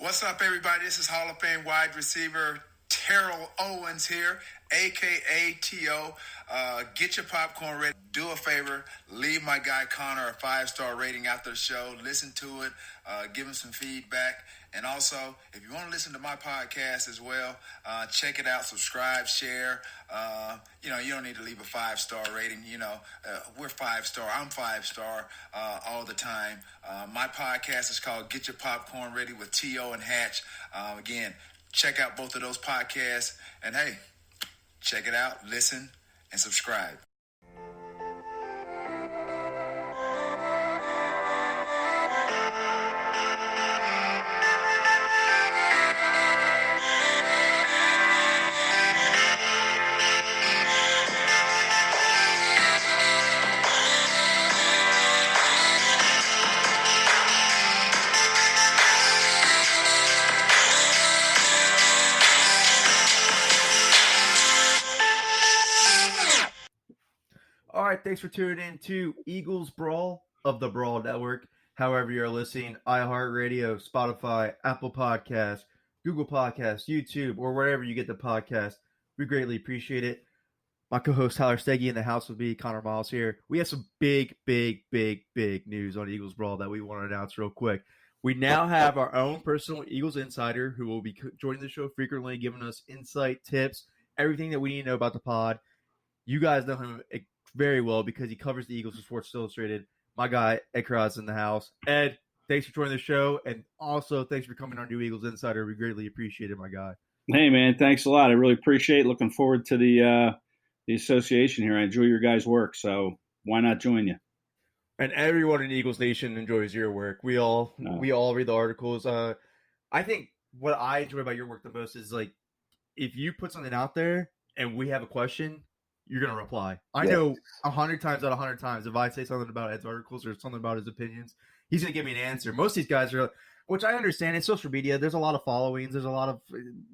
What's up, everybody? This is Hall of Fame wide receiver Terrell Owens here, a.k.a. T.O. Get your popcorn ready. Do a favor. Leave my guy Conor a 5-star rating after the show. Listen to it. Give him some feedback. And also, if you want to listen to my podcast as well, check it out. Subscribe, share. You don't need to leave a 5-star rating. We're 5-star. I'm 5-star all the time. My podcast is called Get Your Popcorn Ready with T.O. and Hatch. Again, check out both of those podcasts. And hey, check it out, listen, and subscribe. All right, thanks for tuning in to Eagles Brawl of the Brawl Network. However you're listening, iHeartRadio, Spotify, Apple Podcasts, Google Podcasts, YouTube, or wherever you get the podcast. We greatly appreciate it. My co-host Tyler Steege in the house with me, Conor Myles here. We have some big news on Eagles Brawl that we want to announce real quick. We now have our own personal Eagles insider who will be joining the show frequently, giving us insight, tips, everything that we need to know about the pod. You guys know him very well because he covers the Eagles for Sports Illustrated. My guy, Ed Kracz, in the house. Ed, thanks for joining the show, and also thanks for coming on New Eagles Insider. We greatly appreciate it, my guy. Hey, man, thanks a lot. I really appreciate it. Looking forward to the association here. I enjoy your guys' work, so why not join you? And everyone in Eagles Nation enjoys your work. We all read the articles. I think what I enjoy about your work the most is, like, if you put something out there and we have a question, you're going to reply. I know 100 times out of 100 times, if I say something about Ed's articles or something about his opinions, he's going to give me an answer. Most of these guys are, which I understand, it's social media. There's a lot of followings. There's a lot of,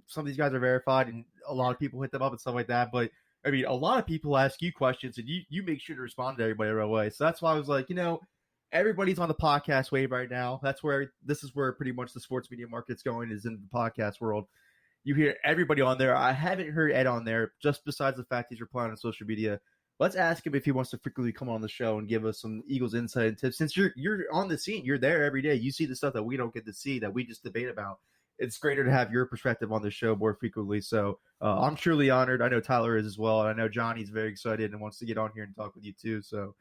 some of these guys are verified and a lot of people hit them up and stuff like that. But, I mean, a lot of people ask you questions and you make sure to respond to everybody right away. So that's why I was like, everybody's on the podcast wave right now. This is where pretty much the sports media market's going, is in the podcast world. You hear everybody on there. I haven't heard Ed on there, just besides the fact he's replying on social media. Let's ask him if he wants to frequently come on the show and give us some Eagles insight and tips. Since you're on the scene, you're there every day. You see the stuff that we don't get to see, that we just debate about. It's greater to have your perspective on the show more frequently. So I'm truly honored. I know Tyler is as well. And I know Johnny's very excited and wants to get on here and talk with you too. So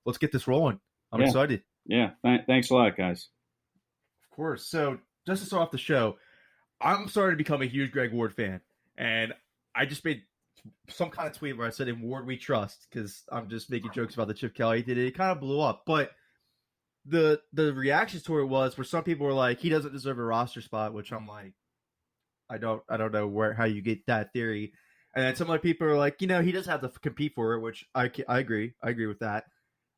let's get this rolling. I'm excited. Yeah, thanks a lot, guys. Of course. So just to start off the show, I'm starting to become a huge Greg Ward fan, and I just made some kind of tweet where I said, "In Ward we trust," because I'm just making jokes about the Chip Kelly did it. It kind of blew up, but the reactions to it was, where some people were like, "He doesn't deserve a roster spot," which I'm like, I don't know how you get that theory. And then some other people are like, he doesn't have to compete for it, which I agree with that.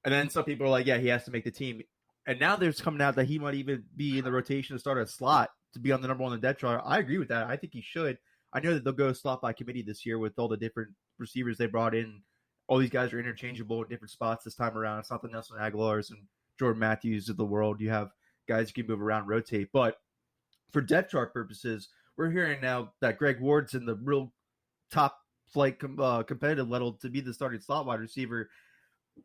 And then some people are like, yeah, he has to make the team. And now there's coming out that he might even be in the rotation to start a slot, to be on the number one on the depth chart. I agree with that. I think he should. I know that they'll go slot by committee this year with all the different receivers they brought in. All these guys are interchangeable in different spots this time around. It's not the Nelson Aguilars and Jordan Matthews of the world. You have guys you can move around, rotate. But for depth chart purposes, we're hearing now that Greg Ward's in the real top flight competitive level to be the starting slot wide receiver.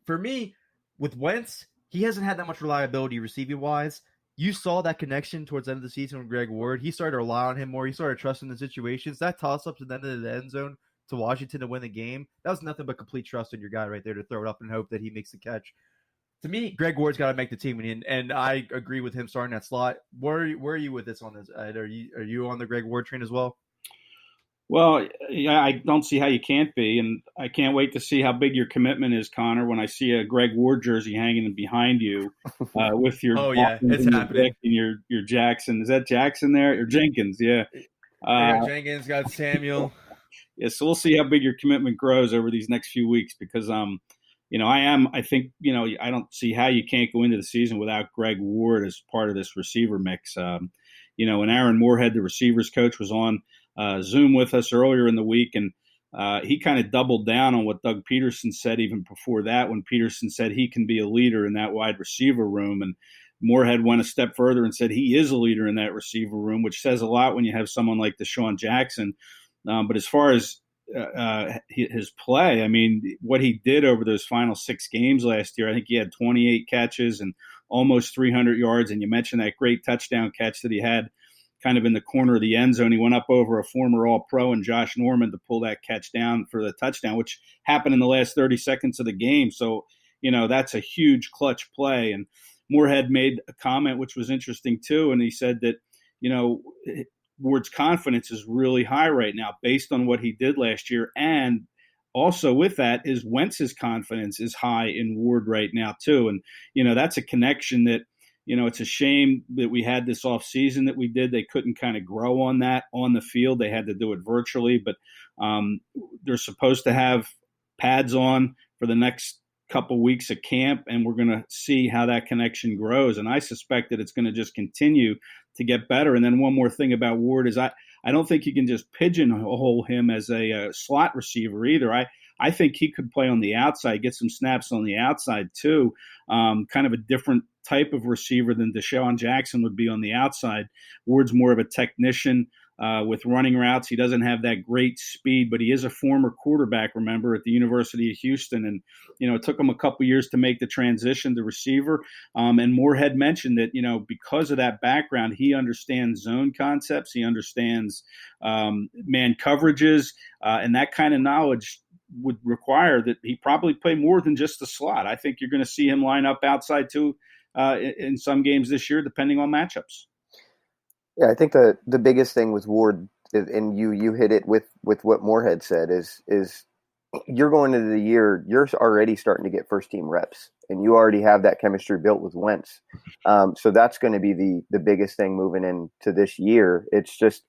For me, with Wentz, he hasn't had that much reliability receiving-wise. You saw that connection towards the end of the season with Greg Ward. He started to rely on him more. He started trusting the situations. That toss-up to the end of the end zone to Washington to win the game, that was nothing but complete trust in your guy right there to throw it up and hope that he makes the catch. To me, Greg Ward's got to make the team, and I agree with him starting that slot. Where are you with this on this, Ed? Are you on the Greg Ward train as well? Well, yeah, I don't see how you can't be, and I can't wait to see how big your commitment is, Conor, when I see a Greg Ward jersey hanging behind you with your it's happening. And your Jackson. Is that Jackson there? Or Jenkins, yeah. Jenkins got Samuel. Yeah, so we'll see how big your commitment grows over these next few weeks because, I don't see how you can't go into the season without Greg Ward as part of this receiver mix. When Aaron Moorehead, the receivers coach, was on Zoom with us earlier in the week, and he kind of doubled down on what Doug Peterson said even before that, when Peterson said he can be a leader in that wide receiver room. And Moorhead went a step further and said he is a leader in that receiver room, which says a lot when you have someone like Deshaun Jackson. But as far as his play, I mean, what he did over those final 6 games last year, I think he had 28 catches and almost 300 yards. And you mentioned that great touchdown catch that he had kind of in the corner of the end zone. He went up over a former All-Pro and Josh Norman to pull that catch down for the touchdown, which happened in the last 30 seconds of the game. So, that's a huge clutch play. And Moorehead made a comment which was interesting too, and he said that, Ward's confidence is really high right now based on what he did last year. And also with that is Wentz's confidence is high in Ward right now too. And, that's a connection that, it's a shame that we had this off season that we did. They couldn't kind of grow on that on the field. They had to do it virtually, but they're supposed to have pads on for the next couple weeks of camp, and we're going to see how that connection grows. And I suspect that it's going to just continue to get better. And then one more thing about Ward is I don't think you can just pigeonhole him as a slot receiver either. I think he could play on the outside, get some snaps on the outside too, kind of a different type of receiver than Deshaun Jackson would be on the outside. Ward's more of a technician with running routes. He doesn't have that great speed, but he is a former quarterback, remember, at the University of Houston. And, it took him a couple years to make the transition to receiver. And Moorehead mentioned that, because of that background, he understands zone concepts. He understands man coverages, and that kind of knowledge would require that he probably play more than just the slot. I think you're going to see him line up outside too in some games this year, depending on matchups. Yeah, I think the biggest thing with Ward, and you hit it with what Moorehead said, is you're going into the year, you're already starting to get first team reps, and you already have that chemistry built with Wentz. So that's going to be the biggest thing moving into this year. It's just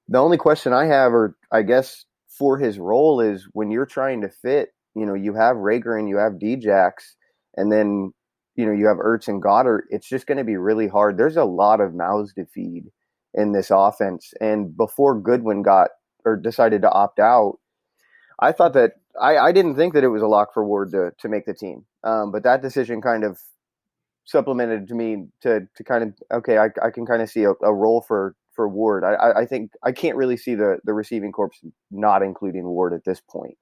the only question I have, or I guess for his role, is when you're trying to fit, you have Reagor and you have D-Jax, and then, you have Ertz and Goddard. It's just going to be really hard. There's a lot of mouths to feed in this offense. And before Goodwin decided to opt out, I thought that I didn't think that it was a lock for Ward to make the team. But that decision kind of supplemented to me to kind of, okay, I can kind of see a role for Ward. I think I can't really see the receiving corps not including Ward at this point.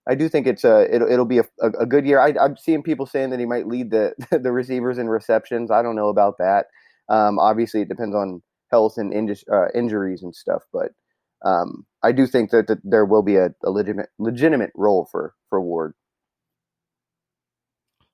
I do think it'll be a good year. I'm seeing people saying that he might lead the receivers in receptions. I don't know about that. Obviously, it depends on health and injuries and stuff, but I do think that there will be a legitimate role for Ward.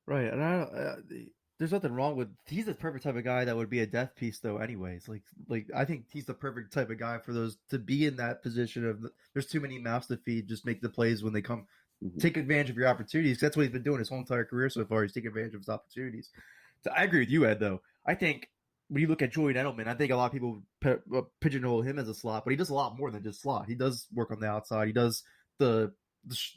Right, and there's nothing wrong with. He's the perfect type of guy that would be a death piece, though. Anyways, like I think he's the perfect type of guy for those to be in that position of. There's too many mouths to feed. Just make the plays when they come. Mm-hmm. Take advantage of your opportunities. That's what he's been doing his whole entire career so far. He's taking advantage of his opportunities. So I agree with you, Ed. Though I think when you look at Julian Edelman, I think a lot of people pigeonhole him as a slot, but he does a lot more than just slot. He does work on the outside. He does the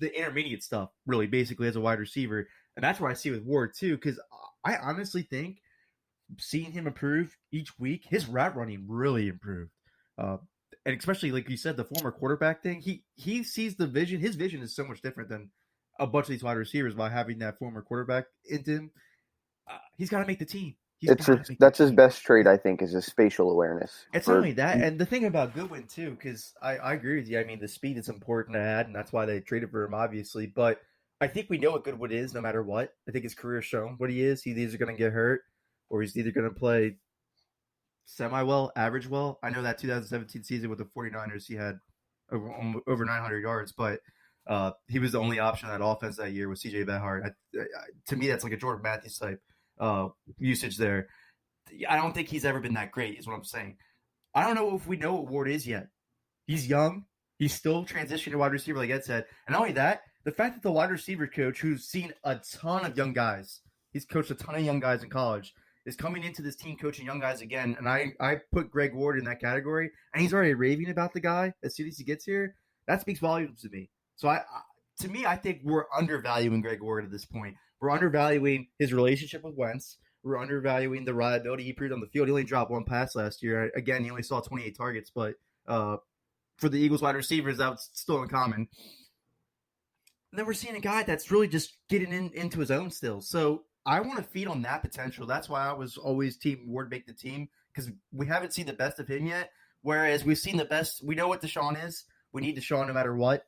intermediate stuff, really, basically as a wide receiver. And that's what I see with Ward, too, because I honestly think seeing him improve each week, his route running really improved. And especially, like you said, the former quarterback thing, he sees the vision. His vision is so much different than a bunch of these wide receivers by having that former quarterback into him. He's got to make the team. That's his best trait, I think, is his spatial awareness. It's not only that, and the thing about Goodwin, too, because I agree with you. I mean, the speed is important to add, and that's why they traded for him, obviously. But I think we know what Goodwin is no matter what. I think his career has shown what he is. He's either going to get hurt or he's either going to play semi-well, average well. I know that 2017 season with the 49ers, he had over 900 yards, but he was the only option on that offense that year with C.J. Beathard. To me, that's like a Jordan Matthews type usage there. I don't think he's ever been that great, is what I'm saying. I don't know if we know what Ward is yet. He's young. He's still transitioning to wide receiver, like Ed said. And not only that, the fact that the wide receiver coach, who's seen a ton of young guys, he's coached a ton of young guys in college, is coming into this team coaching young guys again. And I put Greg Ward in that category, and he's already raving about the guy as soon as he gets here. That speaks volumes to me. So I think we're undervaluing Greg Ward at this point. We're undervaluing his relationship with Wentz. We're undervaluing the reliability he proved on the field. He only dropped one pass last year. Again, he only saw 28 targets, but for the Eagles wide receivers, that's still uncommon. And then we're seeing a guy that's really just getting into his own still. So I want to feed on that potential. That's why I was always team Ward make the team, because we haven't seen the best of him yet. Whereas we've seen the best. We know what Deshaun is. We need Deshaun no matter what.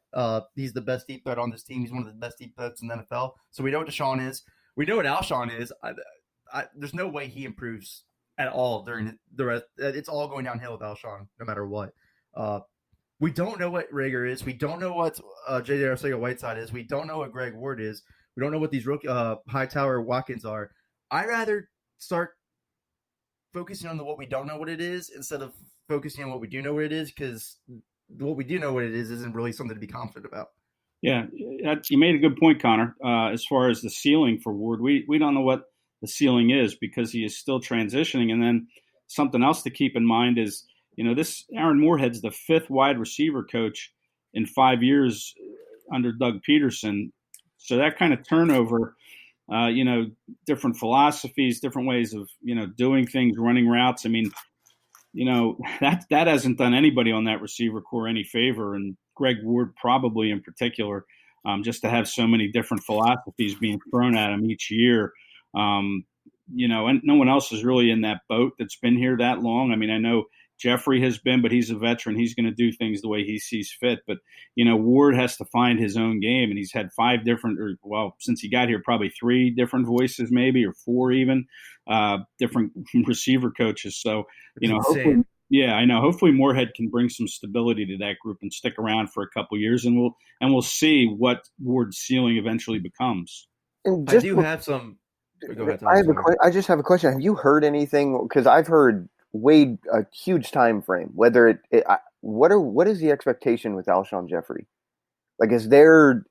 He's the best deep threat on this team. He's one of the best deep threats in the NFL. So we know what Deshaun is. We know what Alshon is. There's no way he improves at all during the rest. It's all going downhill with Alshon no matter what. We don't know what Reagor is. We don't know what J.J. Arcega-Whiteside is. We don't know what Greg Ward is. We don't know what these rookie Hightower Watkins are. I'd rather start focusing on what we don't know what it is instead of focusing on what we do know what it is, because what we do know what it is isn't really something to be confident about. Yeah, you made a good point, Conor. As far as the ceiling for Ward, we don't know what the ceiling is because he is still transitioning. And then something else to keep in mind is, this Aaron Moorehead's the 5th wide receiver coach in 5 years under Doug Peterson. So that kind of turnover, different philosophies, different ways of, doing things, running routes. I mean, that hasn't done anybody on that receiver core any favor, and Greg Ward probably in particular, just to have so many different philosophies being thrown at him each year. And no one else is really in that boat that's been here that long. I mean, I know Jeffrey has been, but he's a veteran. He's going to do things the way he sees fit. But, Ward has to find his own game, and he's had 5 different, since he got here, probably 3 different voices maybe, or 4 even, different receiver coaches. So, hopefully, I know. Hopefully Moorehead can bring some stability to that group and stick around for a couple years, and we'll see what Ward's ceiling eventually becomes. I do have some. Go ahead, I just have a question. Have you heard anything? Because I've heard way a huge time frame. Whether what is the expectation with Alshon Jeffrey? Like, is there?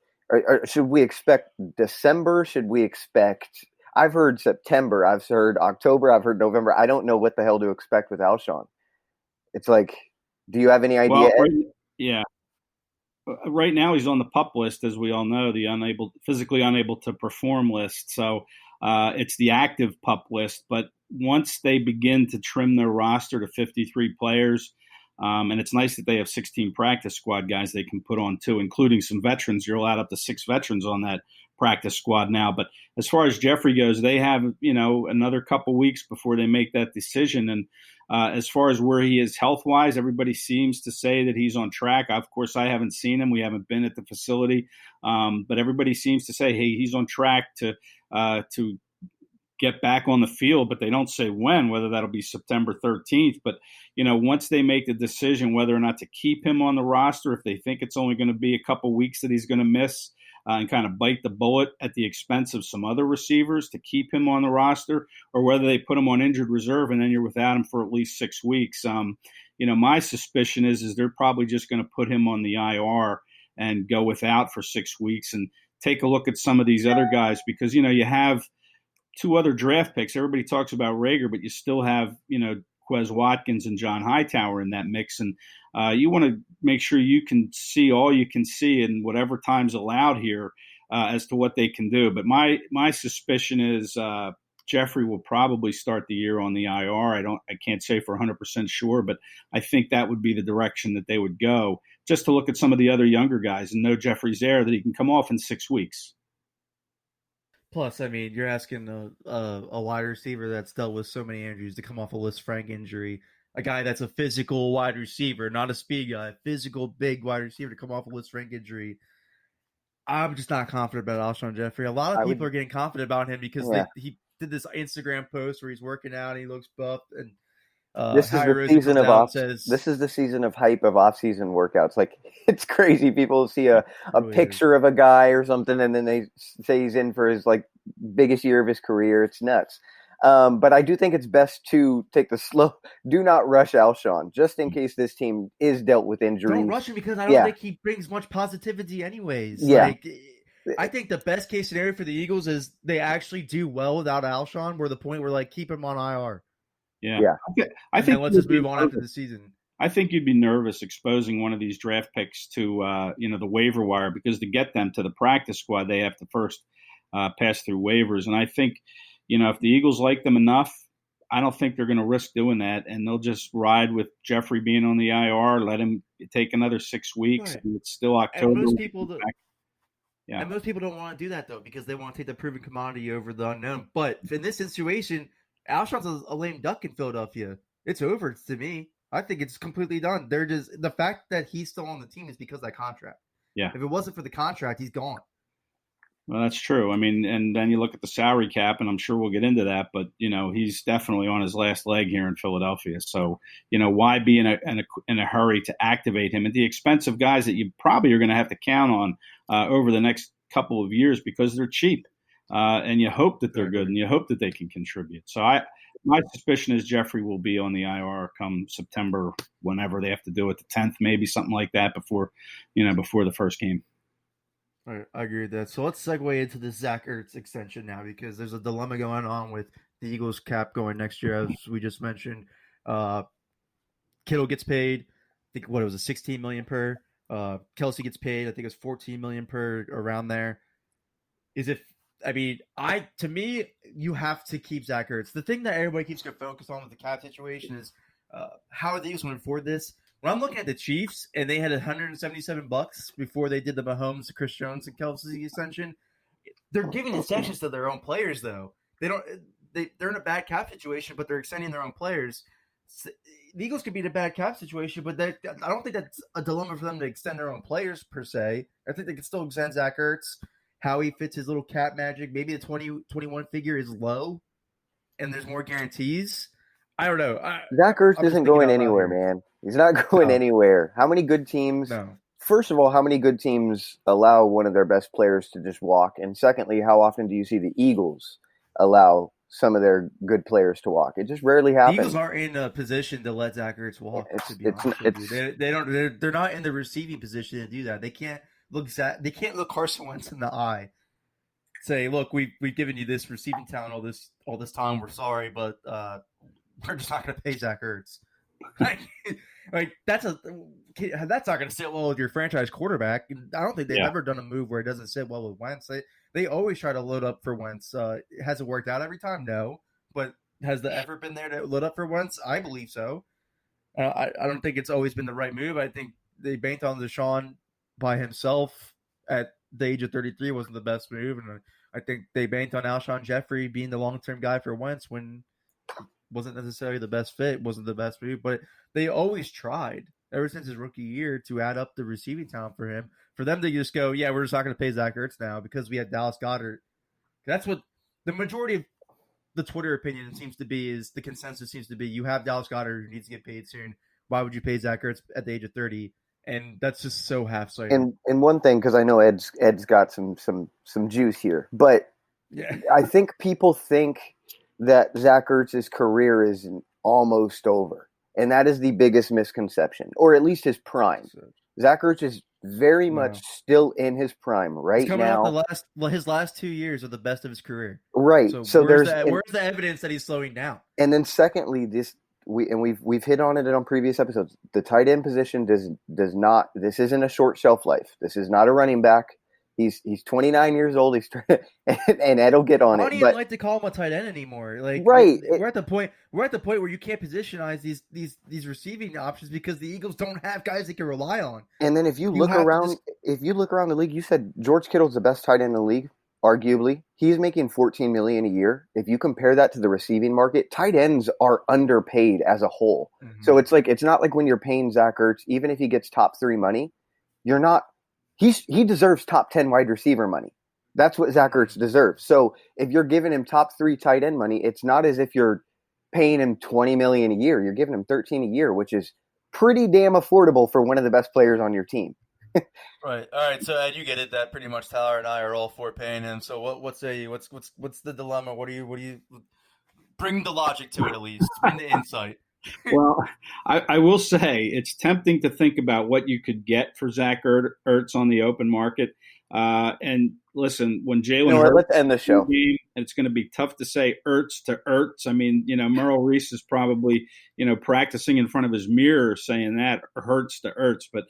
Should we expect December? Should we expect? I've heard September. I've heard October. I've heard November. I don't know what the hell to expect with Alshon. It's like, do you have any idea? Well, right now he's on the PUP list, as we all know, the physically unable to perform list. So it's the active PUP list. But once they begin to trim their roster to 53 players, and it's nice that they have 16 practice squad guys they can put on too, including some veterans. You're allowed up to 6 veterans on that practice squad now. But as far as Jeffrey goes, they have, another couple weeks before they make that decision. And as far as where he is health-wise, everybody seems to say that he's on track. Of course, I haven't seen him. We haven't been at the facility. But everybody seems to say, hey, he's on track to get back on the field, but they don't say when, whether that'll be September 13th. But, once they make the decision whether or not to keep him on the roster, if they think it's only going to be a couple weeks that he's going to miss, and kind of bite the bullet at the expense of some other receivers to keep him on the roster, or whether they put him on injured reserve and then you're without him for at least 6 weeks. My suspicion is they're probably just going to put him on the IR and go without for 6 weeks and take a look at some of these other guys, because, you have 2 other draft picks. Everybody talks about Reagor, but you still have, Quez Watkins and John Hightower in that mix. And you want to make sure you can see all you can see in whatever time's allowed here as to what they can do. But my suspicion is Jeffrey will probably start the year on the IR. I can't say for 100% sure, but I think that would be the direction that they would go, just to look at some of the other younger guys and know Jeffrey's there, that he can come off in 6 weeks. Plus, I mean, you're asking a wide receiver that's dealt with so many injuries to come off a Lisfranc injury, a guy that's a physical wide receiver, not a speed guy, a physical big wide receiver to come off a Lisfranc injury. I'm just not confident about Alshon Jeffrey. A lot of people are getting confident about him because he did this Instagram post where he's working out and he looks buffed. And this is the season of this is the season of hype of off-season workouts. Like, it's crazy. People see a picture of a guy or something, and then they say he's in for his biggest year of his career. It's nuts. But I do think it's best to take the slow. Do not rush Alshon, just in case this team is dealt with injuries. Don't rush him because I don't think he brings much positivity, anyways. Yeah. I think the best case scenario for the Eagles is they actually do well without Alshon. We're the point where keep him on IR. Yeah. I think let's just move on after the season. I think you'd be nervous exposing one of these draft picks to the waiver wire, because to get them to the practice squad, they have to first pass through waivers. And I think, if the Eagles like them enough, I don't think they're going to risk doing that, and they'll just ride with Jeffrey being on the IR, let him take another 6 weeks. Right. And it's still October. And most people Yeah. And most people don't want to do that, though, because they want to take the proven commodity over the unknown. But in this situation, Alshon's a lame duck in Philadelphia. It's over to me. I think it's completely done. They're just the fact that he's still on the team is because of that contract. Yeah. If it wasn't for the contract, he's gone. Well, that's true. I mean, and then you look at the salary cap, and I'm sure we'll get into that, but, he's definitely on his last leg here in Philadelphia. So, why be in a hurry to activate him at the expense of guys that you probably are going to have to count on over the next couple of years because they're cheap. And you hope that they're good and you hope that they can contribute. So my suspicion is Jeffrey will be on the IR come September, whenever they have to do it, the 10th, maybe something like that before the first game. All right, I agree with that. So let's segue into the Zach Ertz extension now, because there's a dilemma going on with the Eagles cap going next year, as we just mentioned. Kittle gets paid, I think what it was, a $16 million per. Kelsey gets paid, I think it's $14 million per, around there. To me, you have to keep Zach Ertz. The thing that everybody keeps going to focus on with the cap situation is how are the Eagles going to afford this? When I'm looking at the Chiefs, and they had $177 before they did the Mahomes, Chris Jones, and Kelsey extension, they're giving extensions to their own players, though. They're in a bad cap situation, but they're extending their own players. The Eagles could be in a bad cap situation, but I don't think that's a dilemma for them to extend their own players, per se. I think they can still extend Zach Ertz. How he fits his little cap magic. Maybe the 2021 figure is low, and there's more guarantees. I don't know. Zach Ertz isn't going anywhere, man. He's not going anywhere. How many good teams? No. First of all, how many good teams allow one of their best players to just walk? And secondly, how often do you see the Eagles allow some of their good players to walk? It just rarely happens. The Eagles aren't in a position to let Zach Ertz walk. They're not in the receiving position to do that. They can't look Carson Wentz in the eye. Say, look, we've given you this receiving talent all this time. We're sorry, but we're just not going to pay Zach Ertz. That's not going to sit well with your franchise quarterback. I don't think they've ever done a move where it doesn't sit well with Wentz. They always try to load up for Wentz. It hasn't worked out every time, no. But has the effort been there to load up for Wentz? I believe so. I don't think it's always been the right move. I think they banked on Deshaun by himself at the age of 33 wasn't the best move, and I think they banked on Alshon Jeffrey being the long-term guy for Wentz when wasn't necessarily the best fit, wasn't the best move, but they always tried ever since his rookie year to add up the receiving talent for him. For them to just go, yeah, we're just not going to pay Zach Ertz now because we had Dallas Goedert. That's what the majority of the Twitter opinion seems to be, is the consensus seems to be, you have Dallas Goedert who needs to get paid soon. Why would you pay Zach Ertz at the age of 30? And that's just so half-sided. And one thing, because I know Ed's got some juice here, but yeah. I think people think that Zach Ertz's career is almost over, and that is the biggest misconception, or at least his prime. Zach Ertz is very much still in his prime right now. His last 2 years are the best of his career. Right. So where's the evidence that he's slowing down? And then secondly, we've hit on it on previous episodes. The tight end position does not. This isn't a short shelf life. This is not a running back. He's 29 years old. And Ed'll get on it. I don't even like to call him a tight end anymore. Right. We're at the point where you can't positionize these receiving options because the Eagles don't have guys they can rely on. And then if you look around the league, you said George Kittle's the best tight end in the league. Arguably, he's making $14 million a year. If you compare that to the receiving market, tight ends are underpaid as a whole. Mm-hmm. So it's not like when you're paying Zach Ertz, even if he gets top 3 money, you're not. He deserves top 10 wide receiver money. That's what Zach Ertz deserves. So if you're giving him top 3 tight end money, it's not as if you're paying him $20 million a year. You're giving him $13 a year, which is pretty damn affordable for one of the best players on your team. Right. All right. So Ed, you get it. That pretty much Tyler and I are all for paying him. So what's the dilemma? What do you bring the logic to it, at least? Bring the insight. Well, I will say it's tempting to think about what you could get for Zach Ertz on the open market. And listen, when Jalen let's end the show. It's going to be tough to say Ertz to Ertz. I mean, Merrill Reese is probably, practicing in front of his mirror saying that Ertz to Ertz. But,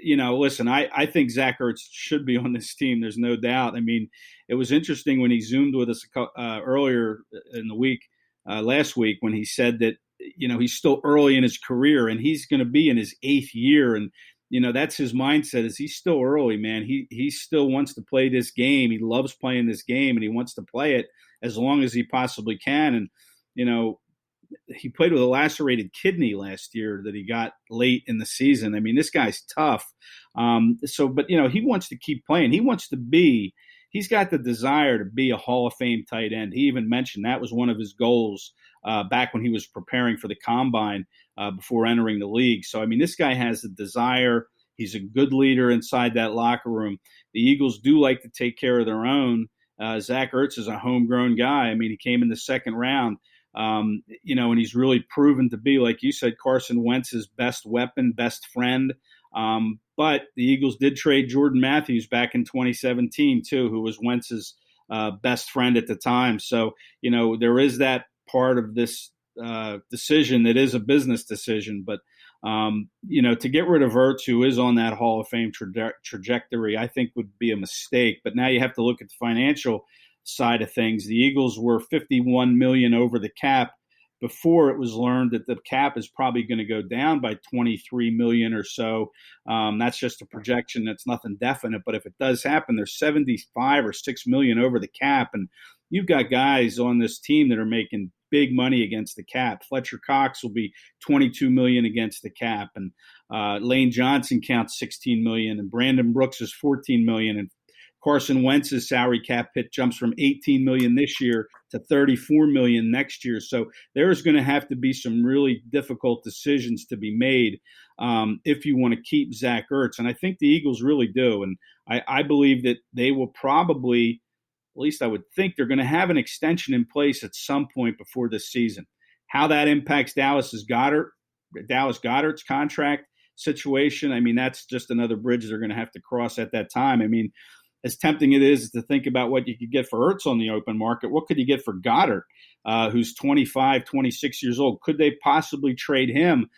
listen, I think Zach Ertz should be on this team. There's no doubt. I mean, it was interesting when he Zoomed with us earlier in the week, last week, when he said that, he's still early in his career and he's going to be in his 8th year. And, that's his mindset. Is he's still early, man. He still wants to play this game. He loves playing this game, and he wants to play it as long as he possibly can. And he played with a lacerated kidney last year that he got late in the season. I mean, this guy's tough. But he wants to keep playing. He's got the desire to be a Hall of Fame tight end. He even mentioned that was one of his goals back when he was preparing for the combine before entering the league. So, I mean, this guy has the desire. He's a good leader inside that locker room. The Eagles do like to take care of their own. Zach Ertz is a homegrown guy. I mean, he came in the second round. And he's really proven to be, like you said, Carson Wentz's best weapon, best friend. But the Eagles did trade Jordan Matthews back in 2017, too, who was Wentz's best friend at the time. So, there is that part of this decision that is a business decision. But, to get rid of Ertz, who is on that Hall of Fame trajectory, I think would be a mistake. But now you have to look at the financial side of things. The Eagles were $51 million over the cap before it was learned that the cap is probably going to go down by $23 million or so. That's just a projection. That's nothing definite. But if it does happen, they're 75 or $6 million over the cap. And you've got guys on this team that are making big money against the cap. Fletcher Cox will be $22 million against the cap. And Lane Johnson counts $16 million. And Brandon Brooks is $14 million. And Carson Wentz's salary cap hit jumps from $18 million this year to $34 million next year. So there's going to have to be some really difficult decisions to be made if you want to keep Zach Ertz. And I think the Eagles really do. And I believe that they will probably, at least I would think, they're going to have an extension in place at some point before this season. How that impacts Dallas Goedert's contract situation, I mean, that's just another bridge they're going to have to cross at that time. I mean, as tempting it is to think about what you could get for Ertz on the open market, what could you get for Goddard, who's 25, 26 years old? Could they possibly trade him?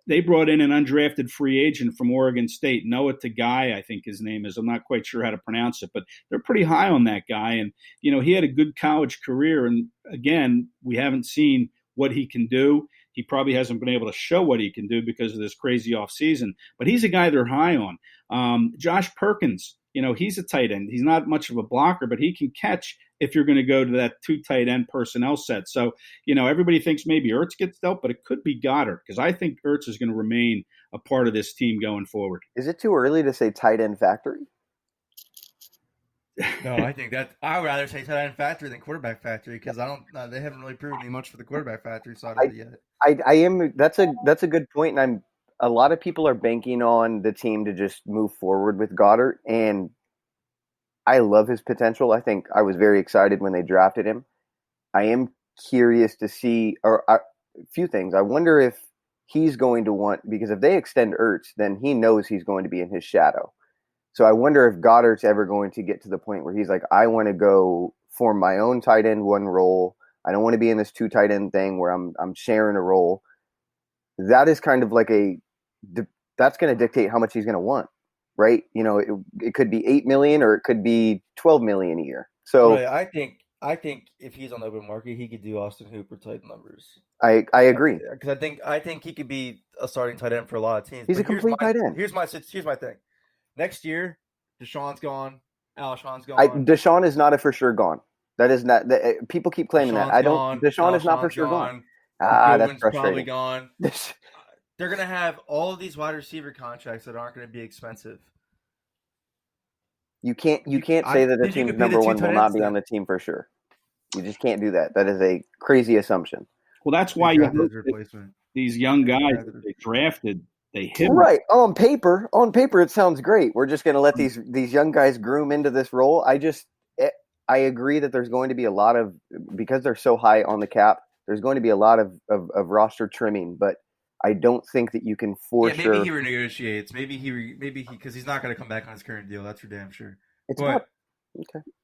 They brought in an undrafted free agent from Oregon State, Noah Tagai, I think his name is. I'm not quite sure how to pronounce it, but they're pretty high on that guy. And, he had a good college career. And, again, we haven't seen what he can do. He probably hasn't been able to show what he can do because of this crazy offseason. But he's a guy they're high on. Josh Perkins, he's a tight end. He's not much of a blocker, but he can catch if you're going to go to that 2 tight end personnel set. So, everybody thinks maybe Ertz gets dealt, but it could be Goddard because I think Ertz is going to remain a part of this team going forward. Is it too early to say tight end factory? No, I think that I would rather say tight end factory than quarterback factory because they haven't really proven me much for the quarterback factory side of it yet. That's a good point, and a lot of people are banking on the team to just move forward with Goddard, and I love his potential. I think I was very excited when they drafted him. I am curious to see a few things. I wonder if he's going to want, because if they extend Ertz, then he knows he's going to be in his shadow. So I wonder if Goddard's ever going to get to the point where he's like, I want to go form my own tight end one role. I don't want to be in this 2 tight end thing where I'm sharing a role. That is kind of like that's going to dictate how much he's going to want, right? It could be $8 million or it could be $12 million a year. So right, I think if he's on the open market, he could do Austin Hooper type numbers. I agree because I think he could be a starting tight end for a lot of teams. He's a complete tight end. Here's my thing. Next year, Deshaun's gone. Alshon's gone. Deshaun is not a for sure gone. That is not. People keep claiming Deshaun's that. Gone. Deshaun is not for sure gone. That's frustrating. Probably gone. They're going to have all of these wide receiver contracts that aren't going to be expensive. You can't say that the team's number one will not be on the team for sure. You just can't do that. That is a crazy assumption. Well, that's why you have these young guys that they drafted. They hit right on paper. On paper, it sounds great. We're just going to let these young guys groom into this role. I agree that there's going to be a lot of, because they're so high on the cap, there's going to be a lot of roster trimming, but I don't think that you can maybe he renegotiates. Maybe he because he's not going to come back on his current deal. That's for damn sure. Okay.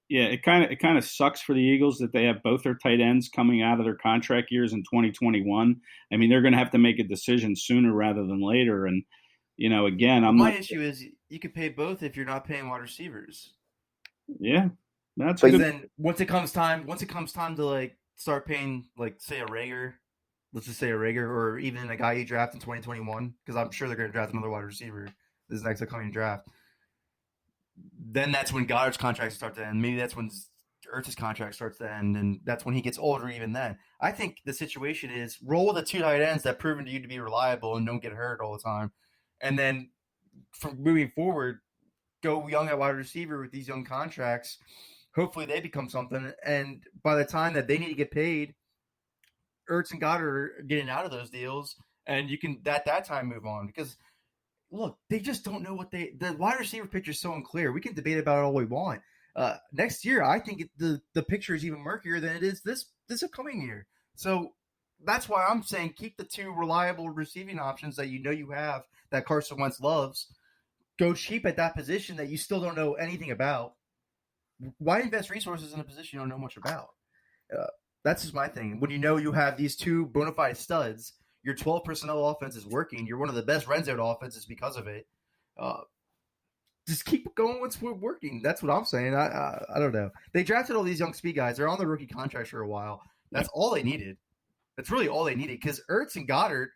Yeah, it kind of sucks for the Eagles that they have both their tight ends coming out of their contract years in 2021. I mean, they're going to have to make a decision sooner rather than later. And again, my issue is you could pay both if you're not paying wide receivers. Yeah, that's. But then once it comes time to like start paying, like say a Reagor, let's just say a Reagor or even a guy you draft in 2021, because I'm sure they're going to draft another wide receiver this next upcoming draft, then that's when Goddard's contract starts to end. Maybe that's when Ertz's contract starts to end, and that's when he gets older even then. I think the situation is roll with the 2 tight ends that proven to you to be reliable and don't get hurt all the time. And then from moving forward, go young at wide receiver with these young contracts. Hopefully they become something. And by the time that they need to get paid, Ertz and Goddard are getting out of those deals, and you can at that time move on. Because look, they just don't know what the wide receiver picture is so unclear. We can debate about it all we want. Next year, I think the picture is even murkier than it is this upcoming year. So that's why I'm saying keep the 2 reliable receiving options that you have that Carson Wentz loves. Go cheap at that position that you still don't know anything about. Why invest resources in a position you don't know much about? That's just my thing. When you have these 2 bona fide studs, your 12 personnel offense is working. You're one of the best red zone offenses because of it. Just keep going what's working. That's what I'm saying. I don't know. They drafted all these young speed guys. They're on the rookie contracts for a while. That's all they needed. That's really all they needed, because Ertz and Goddard,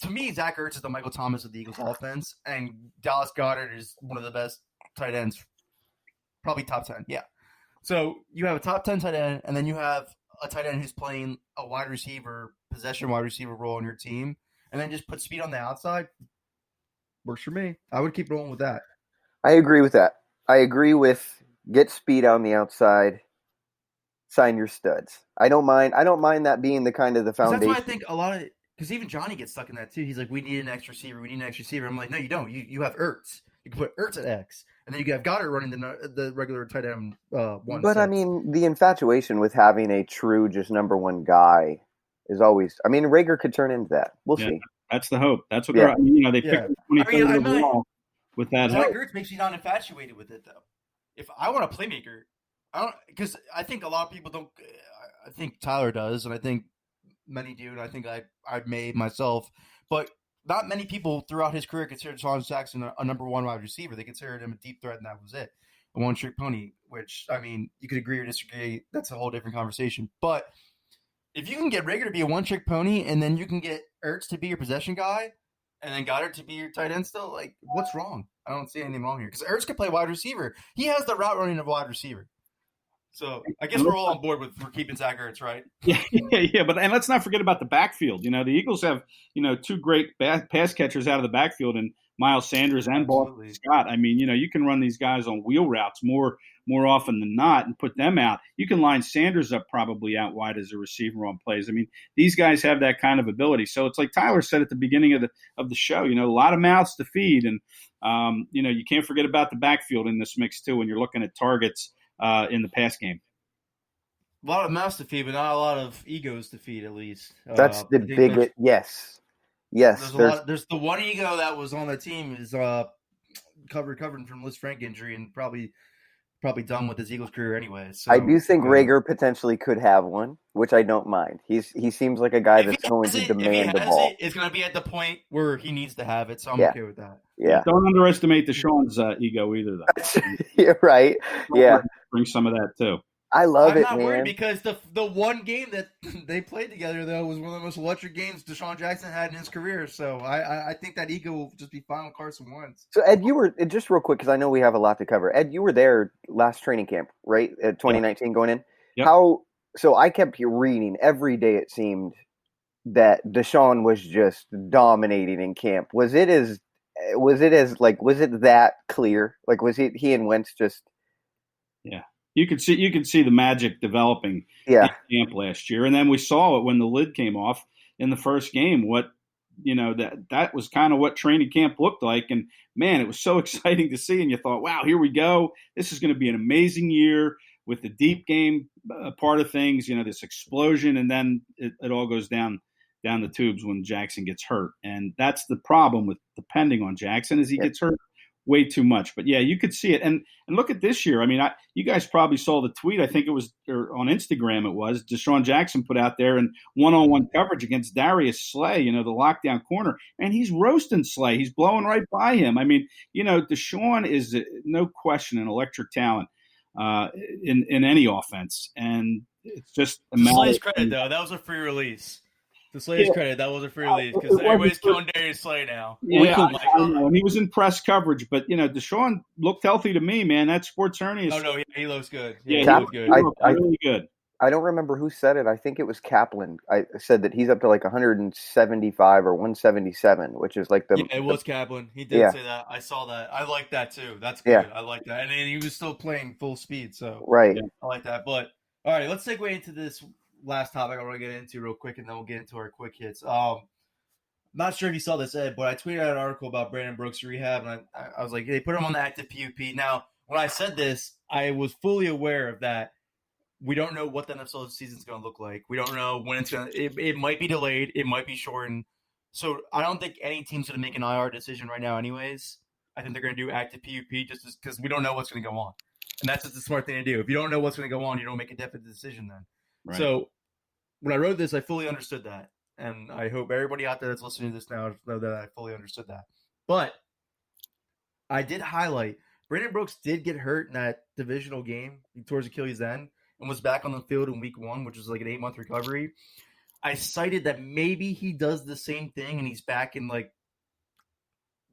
to me, Zach Ertz is the Michael Thomas of the Eagles offense, and Dallas Goedert is one of the best tight ends, probably top 10. Yeah. So you have a top 10 tight end, and then you have a tight end who's playing a wide receiver, possession wide receiver role on your team, and then just put speed on the outside. Works for me. I would keep rolling with that. I agree with that. I agree with get speed on the outside, sign your studs. I don't mind that being the kind of the foundation. That's why I think a lot of – because even Johnny gets stuck in that too. He's like, we need an X receiver. I'm like, no, you don't. You have Ertz. You can put Ertz at X. And then you have Goddard running the regular tight end one. But, I mean, the infatuation with having a true just number 1 guy is always – I mean, Reagor could turn into that. We'll see. That's the hope. That's what they're – they picked the 23rd overall. With that, Zach Ertz makes me not infatuated with it, though. If I want a playmaker, because I think a lot of people don't. I think Tyler does, and I think many do, and I think I may myself. But not many people throughout his career considered Sean Jackson a number 1 wide receiver. They considered him a deep threat, and that was it. A one-trick pony, which, I mean, you could agree or disagree. That's a whole different conversation. But if you can get Reagor to be a one-trick pony, and then you can get Ertz to be your possession guy, and then Goddard to be your tight end still, like, what's wrong? I don't see anything wrong here. Because Ertz can play wide receiver. He has the route running of wide receiver. So I guess we're all on board for keeping Zach Ertz, right? Yeah. But and let's not forget about the backfield. The Eagles have, 2 great pass catchers out of the backfield, and Miles Sanders and Boston Scott. I mean, you can run these guys on wheel routes more often than not and put them out. You can line Sanders up probably out wide as a receiver on plays. I mean, these guys have that kind of ability. So it's like Tyler said at the beginning of the show, a lot of mouths to feed. And, you can't forget about the backfield in this mix too when you're looking at targets in the pass game. A lot of mouths to feed, but not a lot of egos to feed, at least. That's the biggest – yes. Yes. There's the one ego that was on the team is recovering from Liz Frank injury and probably done with his Eagles career anyway. So, I do think Reagor potentially could have one, which I don't mind. He seems like a guy that's going to demand the ball. It's going to be at the point where he needs to have it, so I'm okay with that. Yeah. Don't underestimate Deshaun's ego either, though. Yeah, right. Yeah. Bring some of that too. I'm not worried man. because the one game that they played together, though, was one of the most electric games Deshaun Jackson had in his career. So I think that ego will just be fine with Carson Wentz. So, Ed, you were, just real quick, because I know we have a lot to cover. Ed, you were there last training camp, right, at 2019 going in? Yep. So I kept reading every day, it seemed, that Deshaun was just dominating in camp. Was it that clear? Like, was he and Wentz just... Yeah. You could see the magic developing in camp last year, and then we saw it when the lid came off in the first game. That was kind of what training camp looked like, and man, it was so exciting to see. And you thought, wow, here we go. This is going to be an amazing year with the deep game part of things. This explosion, and then it all goes down the tubes when Jackson gets hurt, and that's the problem with depending on Jackson is he gets hurt way too much. But yeah, you could see it. And look at this year. I mean, you guys probably saw the tweet. I think it was on Instagram. It was Deshaun Jackson put out there in one-on-one coverage against Darius Slay, the lockdown corner, and he's roasting Slay. He's blowing right by him. I mean, Deshaun is no question an electric talent in any offense. And it's just a matter Slay's credit, though. That was a free release. To Slay's credit, that wasn't for Lee because everybody's killing Darius Slay now. Yeah, I know. And he was in press coverage, but Deshaun looked healthy to me, man. That sports hernia. Oh no, he looks good. Yeah, he looks good. Really good. I don't remember who said it. I think it was Kaplan. I said that he's up to like 175 or 177, which is like the. Yeah, it was Kaplan. He did say that. I saw that. I like that too. That's good. Yeah. I like that. And then he was still playing full speed, so right. I like that. But all right, let's segue into this last topic I want to get into real quick, and then we'll get into our quick hits. Not sure if you saw this, Ed, but I tweeted out an article about Brandon Brooks' rehab, and I was like, they put him on the active PUP. Now, when I said this, I was fully aware of that. We don't know what the NFL season is going to look like. We don't know when it's going to – it might be delayed. It might be shortened. So I don't think any team's going to make an IR decision right now anyways. I think they're going to do active PUP just because we don't know what's going to go on. And that's just the smart thing to do. If you don't know what's going to go on, you don't make a definite decision then. Right. So when I wrote this, I fully understood that. And I hope everybody out there that's listening to this now know that I fully understood that. But I did highlight Brandon Brooks did get hurt in that divisional game towards Achilles then and was back on the field in week 1, which was like an 8-month recovery. I cited that maybe he does the same thing and he's back in like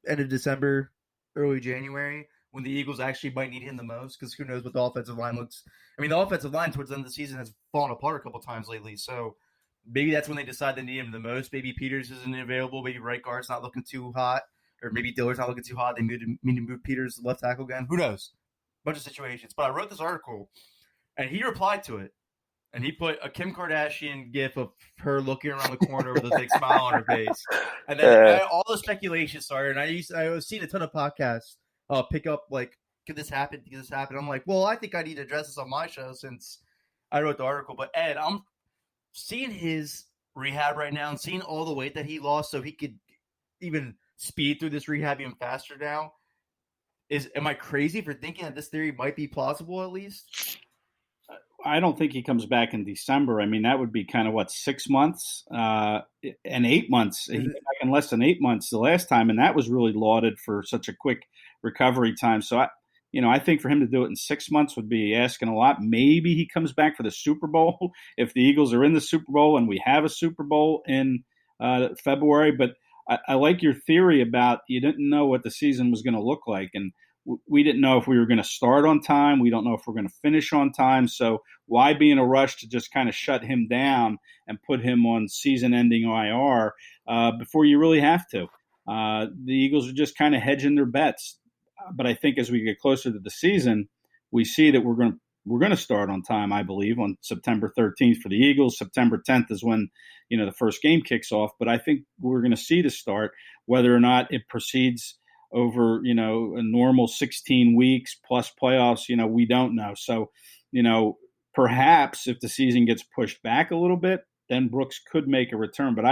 end of December, early January, when the Eagles actually might need him the most, because who knows what the offensive line looks. I mean, the offensive line towards the end of the season has fallen apart a couple times lately, so maybe that's when they decide they need him the most. Maybe Peters isn't available. Maybe right guard's not looking too hot, or maybe Diller's not looking too hot. They need to move Peters to left tackle again. Who knows? Bunch of situations. But I wrote this article, and he replied to it, and he put a Kim Kardashian gif of her looking around the corner with a big smile on her face, and then all the speculation started. And I was seeing a ton of podcasts pick up like, could this happen? Could this happen? I'm like, well, I think I need to address this on my show since I wrote the article. But Ed, I'm seeing his rehab right now and seeing all the weight that he lost so he could even speed through this rehab even faster now. Am I crazy for thinking that this theory might be plausible at least? I don't think he comes back in December. I mean, that would be kind of 6 months and 8 months. He came back in less than 8 months the last time, and that was really lauded for such a quick recovery time. So I think for him to do it in 6 months would be asking a lot. Maybe he comes back for the Super Bowl if the Eagles are in the Super Bowl and we have a Super Bowl in February. But I like your theory about you didn't know what the season was going to look like. And we didn't know if we were going to start on time. We don't know if we're going to finish on time. So why be in a rush to just kind of shut him down and put him on season-ending IR before you really have to? The Eagles are just kind of hedging their bets. But I think as we get closer to the season, we see that we're going to start on time, I believe, on September 13th for the Eagles. September 10th is when, the first game kicks off. But I think we're going to see the start, whether or not it proceeds over, a normal 16 weeks plus playoffs, we don't know. So, perhaps if the season gets pushed back a little bit, then Brooks could make a return. But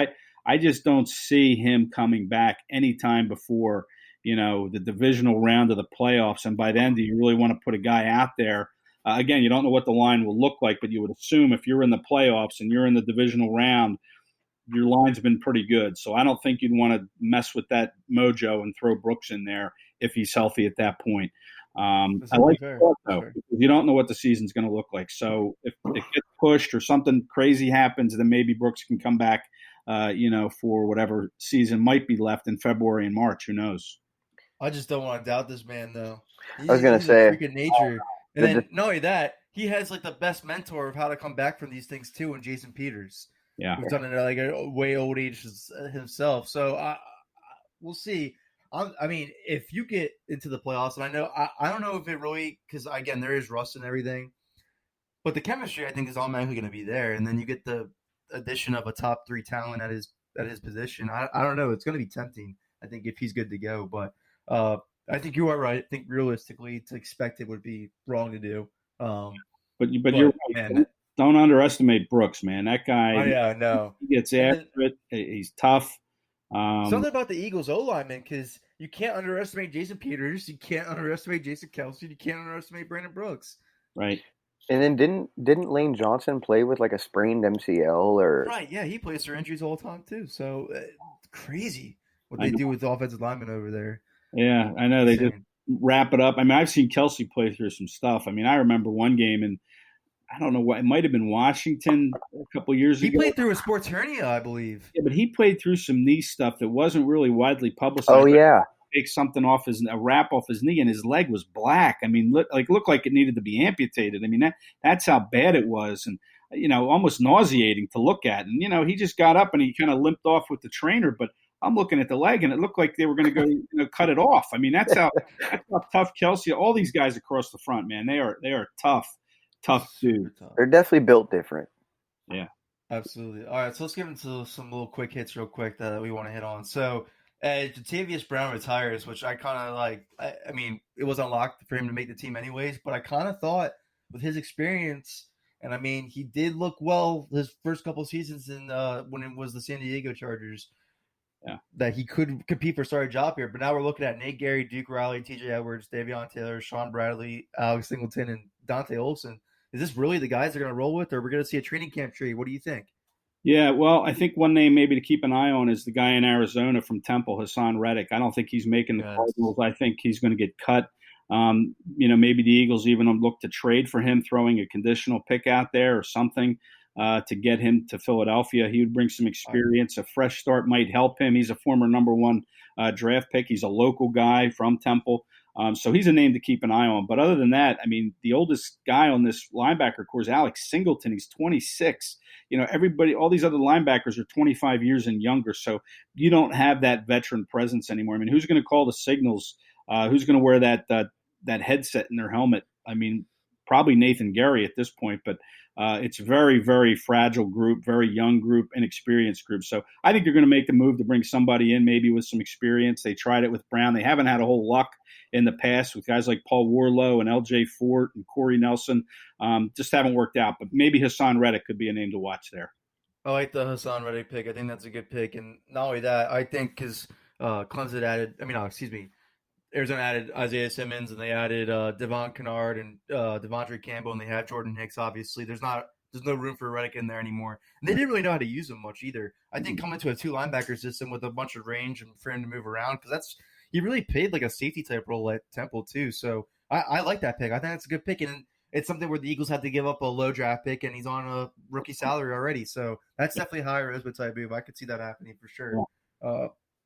I just don't see him coming back anytime before the divisional round of the playoffs. And by then, do you really want to put a guy out there? Again, you don't know what the line will look like, but you would assume if you're in the playoffs and you're in the divisional round, your line's been pretty good. So I don't think you'd want to mess with that mojo and throw Brooks in there if he's healthy at that point. I like that, though, because you don't know what the season's going to look like. So if it gets pushed or something crazy happens, then maybe Brooks can come back, for whatever season might be left in February and March. Who knows? I just don't want to doubt this man, though. I was going to say, freaking nature. And then not only that, he has like the best mentor of how to come back from these things too, in Jason Peters. Yeah, who's done it at like a way old age himself. So we'll see. I mean, if you get into the playoffs, and I don't know if it really, because again, there is rust and everything, but the chemistry I think is automatically going to be there. And then you get the addition of a top 3 talent at his position. I don't know. It's going to be tempting, I think, if he's good to go. But I think you are right. I think realistically, to expect it would be wrong to do. But you're right, man. Don't underestimate Brooks, man. That guy. Oh yeah, no. He gets after it. He's tough. Something about the Eagles O-lineman, because you can't underestimate Jason Peters. You can't underestimate Jason Kelsey. You can't underestimate Brandon Brooks. Right. And then didn't Lane Johnson play with like a sprained MCL or? Right. Yeah, he plays through injuries all the time too. So crazy what they do with the offensive linemen over there. Yeah, I know they just wrap it up. I mean, I've seen Kelsey play through some stuff. I mean, I remember one game and I don't know what, it might have been Washington a couple years ago. He played through a sports hernia, I believe. Yeah, but he played through some knee stuff that wasn't really widely publicized. Oh yeah, take something off a wrap off his knee, and his leg was black. I mean, looked like it needed to be amputated. I mean, that's how bad it was, and almost nauseating to look at. And he just got up and he kind of limped off with the trainer, but I'm looking at the leg, and it looked like they were going to go, cut it off. I mean, that's how tough Kelsey. All these guys across the front, man, they are tough dudes. They're definitely built different. Yeah, absolutely. All right, so let's get into some little quick hits real quick that we want to hit on. So, Jatavius Brown retires, which I kind of like. I mean, it was unlocked for him to make the team anyways, but I kind of thought with his experience, and I mean, he did look well his first couple seasons in when it was the San Diego Chargers. Yeah, that he could compete for a starting job here. But now we're looking at Nate Gary, Duke Riley, TJ Edwards, Davion Taylor, Sean Bradley, Alex Singleton, and Dante Olson. Is this really the guys they're going to roll with, or we're going to see a training camp tree? What do you think? Yeah, well, I think one name maybe to keep an eye on is the guy in Arizona from Temple, Hassan Reddick. I don't think he's making the Cardinals. I think he's going to get cut. Maybe the Eagles even look to trade for him, throwing a conditional pick out there or something. To get him to Philadelphia. He would bring some experience. A fresh start might help him. He's a former number one draft pick. He's a local guy from Temple. So he's a name to keep an eye on. But other than that, I mean, the oldest guy on this linebacker core is Alex Singleton. He's 26. Everybody, all these other linebackers are 25 years and younger. So you don't have that veteran presence anymore. I mean, who's going to call the signals? Who's going to wear that headset in their helmet? I mean, probably Nathan Gary at this point, but it's a very, very fragile group, very young group, inexperienced group. So I think they're going to make the move to bring somebody in maybe with some experience. They tried it with Brown. They haven't had a whole luck in the past with guys like Paul Warlow and LJ Fort and Corey Nelson. Just haven't worked out. But maybe Hassan Reddick could be a name to watch there. I like the Hassan Reddick pick. I think that's a good pick. And not only that, I think because Arizona added Isaiah Simmons, and they added Devon Kennard and Devontae Campbell, and they had Jordan Hicks. Obviously, there's no room for Reddick in there anymore, and they didn't really know how to use him much either. I think coming to a 2 linebacker system with a bunch of range and for him to move around, because he really played like a safety type role at Temple too. So I like that pick. I think that's a good pick, and it's something where the Eagles had to give up a low draft pick, and he's on a rookie salary already. So that's definitely a high risk type move. I could see that happening for sure.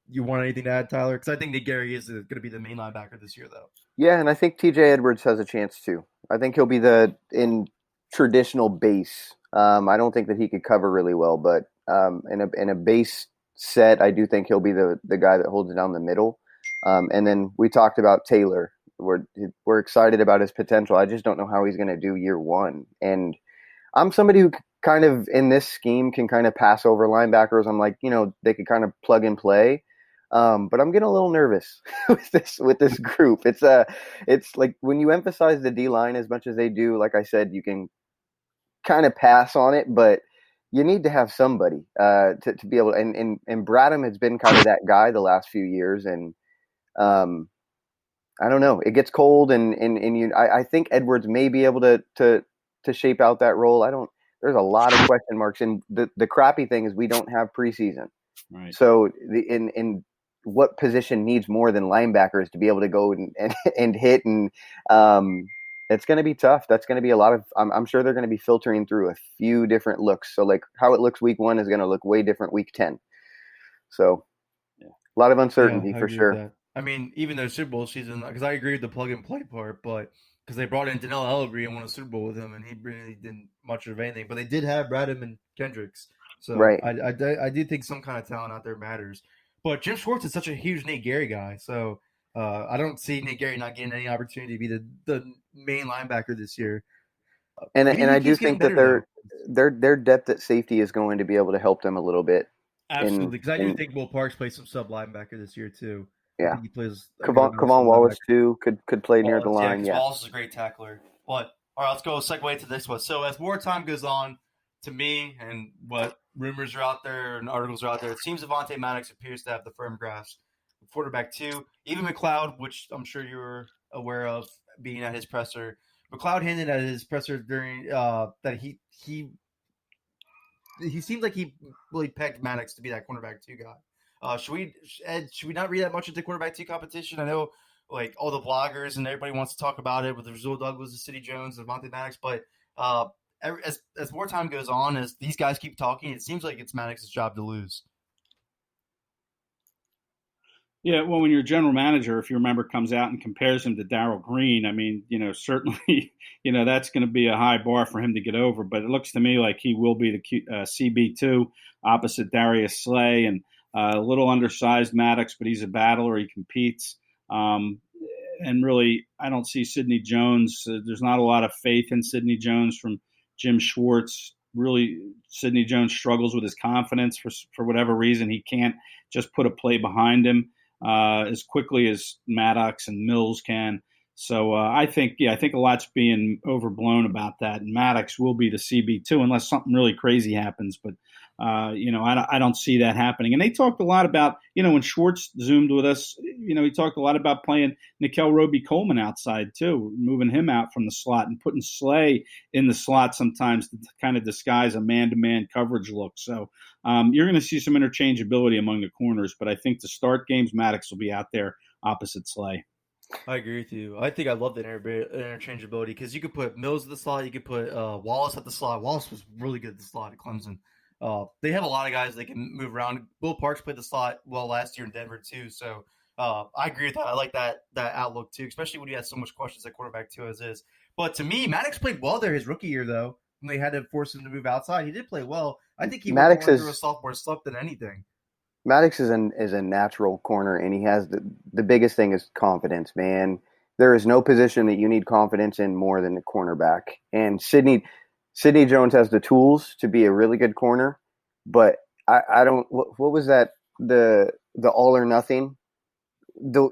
You want anything to add, Tyler? Because I think Nick Gary is going to be the main linebacker this year, though. Yeah, and I think TJ Edwards has a chance too. I think he'll be in traditional base. I don't think that he could cover really well, but in a base set, I do think he'll be the guy that holds it down the middle. And then we talked about Taylor. We're excited about his potential. I just don't know how he's going to do year one. And I'm somebody who kind of in this scheme can kind of pass over linebackers. I'm like, they could kind of plug and play. But I'm getting a little nervous with this group. It's like when you emphasize the D line as much as they do, like I said, you can kind of pass on it, but you need to have somebody to be able to, and Bradham has been kind of that guy the last few years, and I don't know. It gets cold, and I think Edwards may be able to shape out that role. There's a lot of question marks, and the crappy thing is we don't have preseason. Right. So in what position needs more than linebackers to be able to go and hit, and it's going to be tough. That's going to be a lot of. I'm sure they're going to be filtering through a few different looks. So like how it looks week 1 is going to look way different week 10. So a lot of uncertainty for sure. I mean, even their Super Bowl season, because I agree with the plug and play part, but because they brought in Donnell Ellery and won a Super Bowl with him, and he really didn't much of anything. But they did have Bradham and Kendricks. So right. I do think some kind of talent out there matters. But Jim Schwartz is such a huge Nate Gary guy, so I don't see Nate Gary not getting any opportunity to be the main linebacker this year. And I do think that their depth at safety is going to be able to help them a little bit. Absolutely, because I do think Will Parks plays some sub linebacker this year too. Yeah, he plays. Kavon Wallace too could play near the line. Yeah, Wallace is a great tackler. But all right, let's go segue to this one. So as more time goes on, to me and what rumors are out there and articles are out there, it seems Avonte Maddox appears to have the firm grasp. Quarterback 2, even McLeod, which I'm sure you were aware of being at his presser. McLeod hinted at his presser during that he seemed like he really pegged Maddox to be that cornerback 2 guy. Should we not read that much into quarterback 2 competition? I know like all the bloggers and everybody wants to talk about it with Rasul Douglas, City Jones, and Avonte Maddox, but as more time goes on, as these guys keep talking, it seems like it's Maddox's job to lose. Yeah, well, when your general manager, if you remember, comes out and compares him to Darrell Green, I mean, certainly, that's going to be a high bar for him to get over. But it looks to me like he will be the CB2 opposite Darius Slay, and a little undersized Maddox, but he's a battler. He competes. And really, I don't see Sidney Jones. There's not a lot of faith in Sidney Jones from Jim Schwartz. Really, Sidney Jones struggles with his confidence for whatever reason. He can't just put a play behind him as quickly as Maddox and Mills can. So I think a lot's being overblown about that. And Maddox will be the CB2 unless something really crazy happens. But I don't see that happening. And they talked a lot about, when Schwartz Zoomed with us, he talked a lot about playing Nickel Roby-Coleman outside too, moving him out from the slot and putting Slay in the slot sometimes to kind of disguise a man-to-man coverage look. So you're going to see some interchangeability among the corners, but I think to start games, Maddox will be out there opposite Slay. I agree with you. I think I love the interchangeability because you could put Mills at the slot, you could put Wallace at the slot. Wallace was really good at the slot at Clemson. They have a lot of guys they can move around. Will Parks played the slot well last year in Denver too, so I agree with that. I like that outlook too, especially when you have so much questions at quarterback too as is. But to me, Maddox played well there his rookie year though. When they had to force him to move outside, he did play well. I think he went more through a sophomore slump than anything. Maddox is a natural corner, and he has the biggest thing is confidence, man. There is no position that you need confidence in more than the cornerback. And Sidney Jones has the tools to be a really good corner, but I don't. What was that? The all or nothing.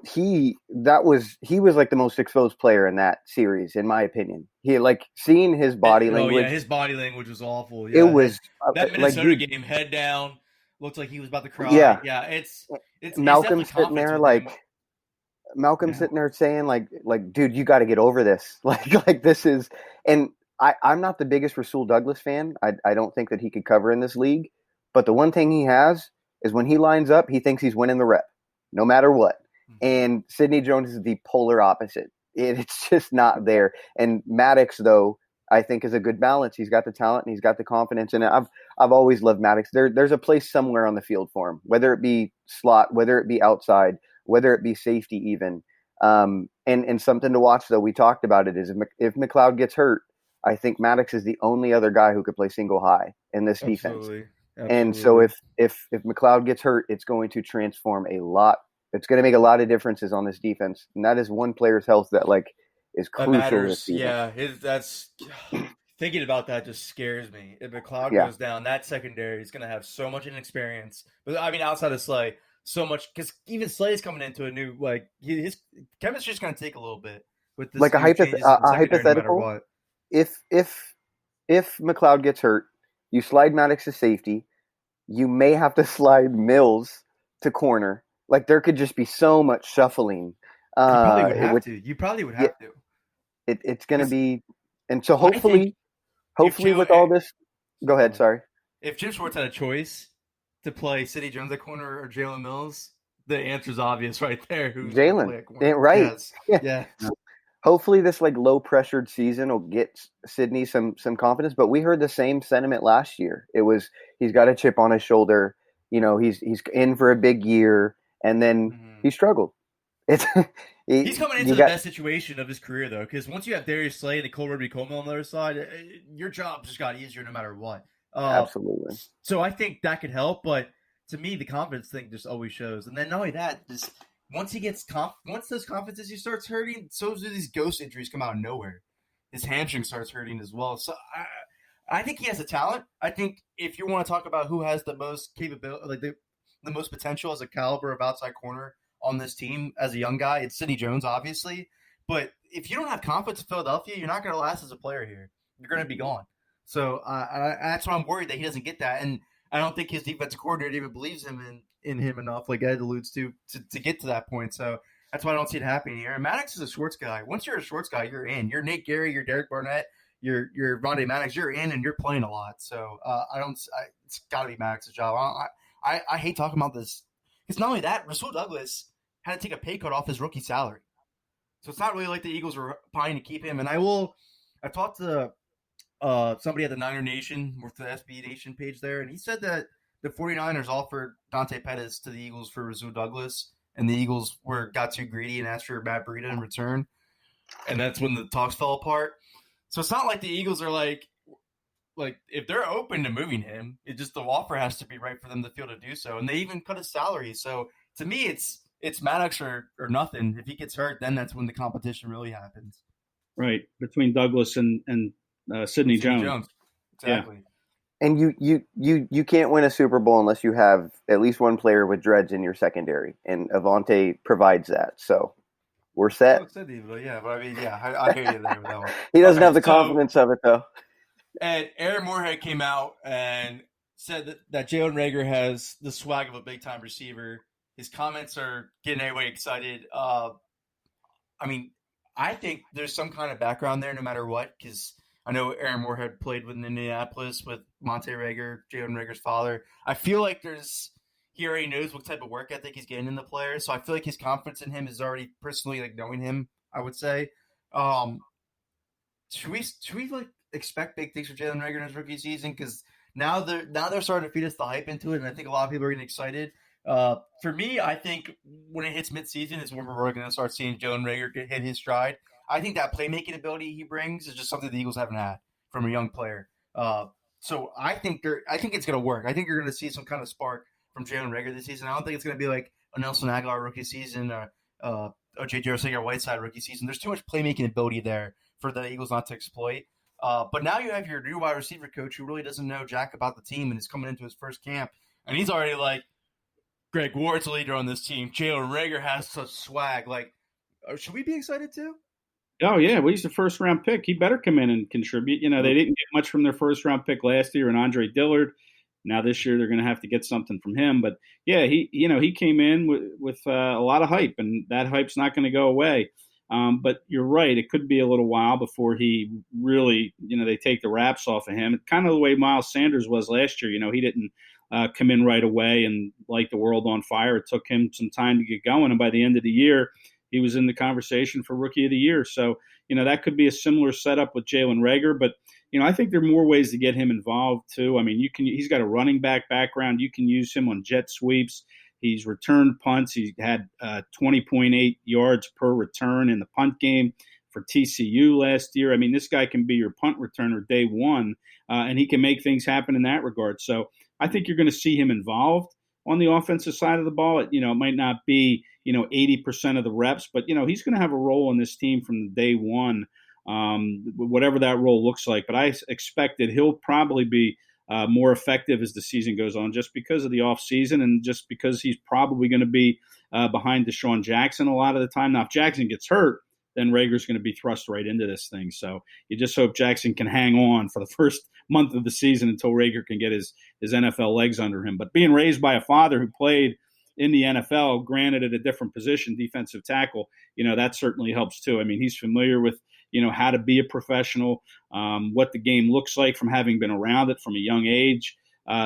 He was like the most exposed player in that series, in my opinion. He seeing his body language. Yeah, his body language was awful. Yeah. It was that Minnesota game, head down. Looked like he was about to cry. Yeah, it's Malcolm sitting there sitting there saying like, dude, you got to get over this. Like this is, and I'm not the biggest Rasul Douglas fan. I don't think that he could cover in this league. But the one thing he has is when he lines up, he thinks he's winning the rep, no matter what. Mm-hmm. And Sidney Jones is the polar opposite. It's just not there. And Maddox, though, I think is a good balance. He's got the talent and he's got the confidence. And I've always loved Maddox. There's a place somewhere on the field for him, whether it be slot, whether it be outside, whether it be safety even. And something to watch, though, we talked about it, is if McLeod gets hurt, I think Maddox is the only other guy who could play single high in this defense. Absolutely. And so if McLeod gets hurt, it's going to transform a lot. It's going to make a lot of differences on this defense. And that is one player's health that is crucial. That matters. Yeah, that's thinking about that just scares me. If McLeod goes down, that secondary is going to have so much inexperience. But I mean, outside of Slay, so much, because even Slay's coming into a new his chemistry is going to take a little bit with this. Like a hypothetical. No, if McLeod gets hurt, you slide Maddox to safety. You may have to slide Mills to corner. Like there could just be so much shuffling. You probably would have to. It's going to be, and so hopefully with all this, go ahead. Sorry. If Jim Schwartz had a choice to play Sidney Jones at corner or Jalen Mills, the answer's obvious right there. Who's Jalen? Right. Yes. Yeah. Hopefully this low pressured season will get Sidney some confidence. But we heard the same sentiment last year. It was he's got a chip on his shoulder. He's in for a big year, and then he struggled. He's coming into the best situation of his career, though, because once you have Darius Slay and Nickel Roby-Coleman on the other side, your job just got easier no matter what. Absolutely. So I think that could help, but to me, the confidence thing just always shows. And then not only that, just once he gets once those confidence issues starts hurting, so do these ghost injuries come out of nowhere. His hamstring starts hurting as well. So I think he has the talent. I think if you want to talk about who has the most capability, the most potential as a caliber of outside corner on this team as a young guy, it's Sidney Jones, obviously. But if you don't have confidence in Philadelphia, you're not going to last as a player here. You're going to be gone. So that's why I'm worried that he doesn't get that. And I don't think his defensive coordinator even believes in him enough, like Ed alludes to get to that point. So that's why I don't see it happening here. And Maddox is a Schwartz guy. Once you're a Schwartz guy, you're in. You're Nate Gary, you're Derek Barnett, you're Avonte Maddox. You're in and you're playing a lot. So it's got to be Maddox's job. I hate talking about this. It's not only that, Rasul Douglas had to take a pay cut off his rookie salary. So it's not really like the Eagles were pining to keep him. And I've talked to somebody at the Niner Nation, with the SB Nation page there, and he said that the 49ers offered Dante Pettis to the Eagles for Rasul Douglas, and the Eagles got too greedy and asked for Matt Breida in return, and that's when the talks fell apart. So it's not like the Eagles are like if they're open to moving him, it just the offer has to be right for them to feel to do so, and they even cut his salary. So to me, it's Maddox or nothing. If he gets hurt, then that's when the competition really happens. Right, between Douglas and Sidney Jones. Exactly. Yeah. And you can't win a Super Bowl unless you have at least one player with dreads in your secondary, and Avonte provides that. So we're set. I hear you there with that one. He doesn't have the confidence of it, though. And Aaron Moorehead came out and said that Jalen Reagor has the swag of a big-time receiver. His comments are getting everybody excited. I think there's some kind of background there no matter what, because I know Aaron Moorehead played with Indianapolis with Monte Reagor, Jalen Reagor's father. I feel like he already knows what type of work ethic he's getting in the player, so I feel like his confidence in him is already personally knowing him, I would say. Should we expect big things for Jalen Reagor in his rookie season? Because now they're starting to feed us the hype into it, and I think a lot of people are getting excited. For me, I think when it hits midseason is when we're really going to start seeing Jalen Reagor hit his stride. I think that playmaking ability he brings is just something the Eagles haven't had from a young player. So I think it's going to work. I think you're going to see some kind of spark from Jalen Reagor this season. I don't think it's going to be like a Nelson Aguilar rookie season or J.J. Arcega-Whiteside rookie season. There's too much playmaking ability there for the Eagles not to exploit. But now you have your new wide receiver coach who really doesn't know jack about the team and is coming into his first camp. And he's already like, Greg Ward's the leader on this team. Jalen Reagor has such swag. Like, should we be excited too? Oh, yeah. Well, he's the first-round pick. He better come in and contribute. You know, they didn't get much from their first-round pick last year and Andre Dillard. Now this year they're going to have to get something from him. But, yeah, he came in with a lot of hype, and that hype's not going to go away. But you're right. It could be a little while before he really, they take the wraps off of him. Kind of the way Miles Sanders was last year. He didn't come in right away and light the world on fire. It took him some time to get going. And by the end of the year, he was in the conversation for Rookie of the Year. So, that could be a similar setup with Jalen Reagor. But, I think there are more ways to get him involved, too. I mean, he's got a running back background. You can use him on jet sweeps. He's returned punts. He had 20.8 yards per return in the punt game for TCU last year. I mean, this guy can be your punt returner day one, and he can make things happen in that regard. So I think you're going to see him involved on the offensive side of the ball. It might not be, 80% of the reps, but, he's going to have a role in this team from day one, whatever that role looks like. But I expect that he'll probably be more effective as the season goes on, just because of the offseason and just because he's probably going to be behind Deshaun Jackson a lot of the time. Now, if Jackson gets hurt, then Reagor's going to be thrust right into this thing. So you just hope Jackson can hang on for the first month of the season until Reagor can get his NFL legs under him. But being raised by a father who played in the NFL, granted at a different position, defensive tackle, that certainly helps too. I mean, he's familiar with, how to be a professional, what the game looks like from having been around it from a young age.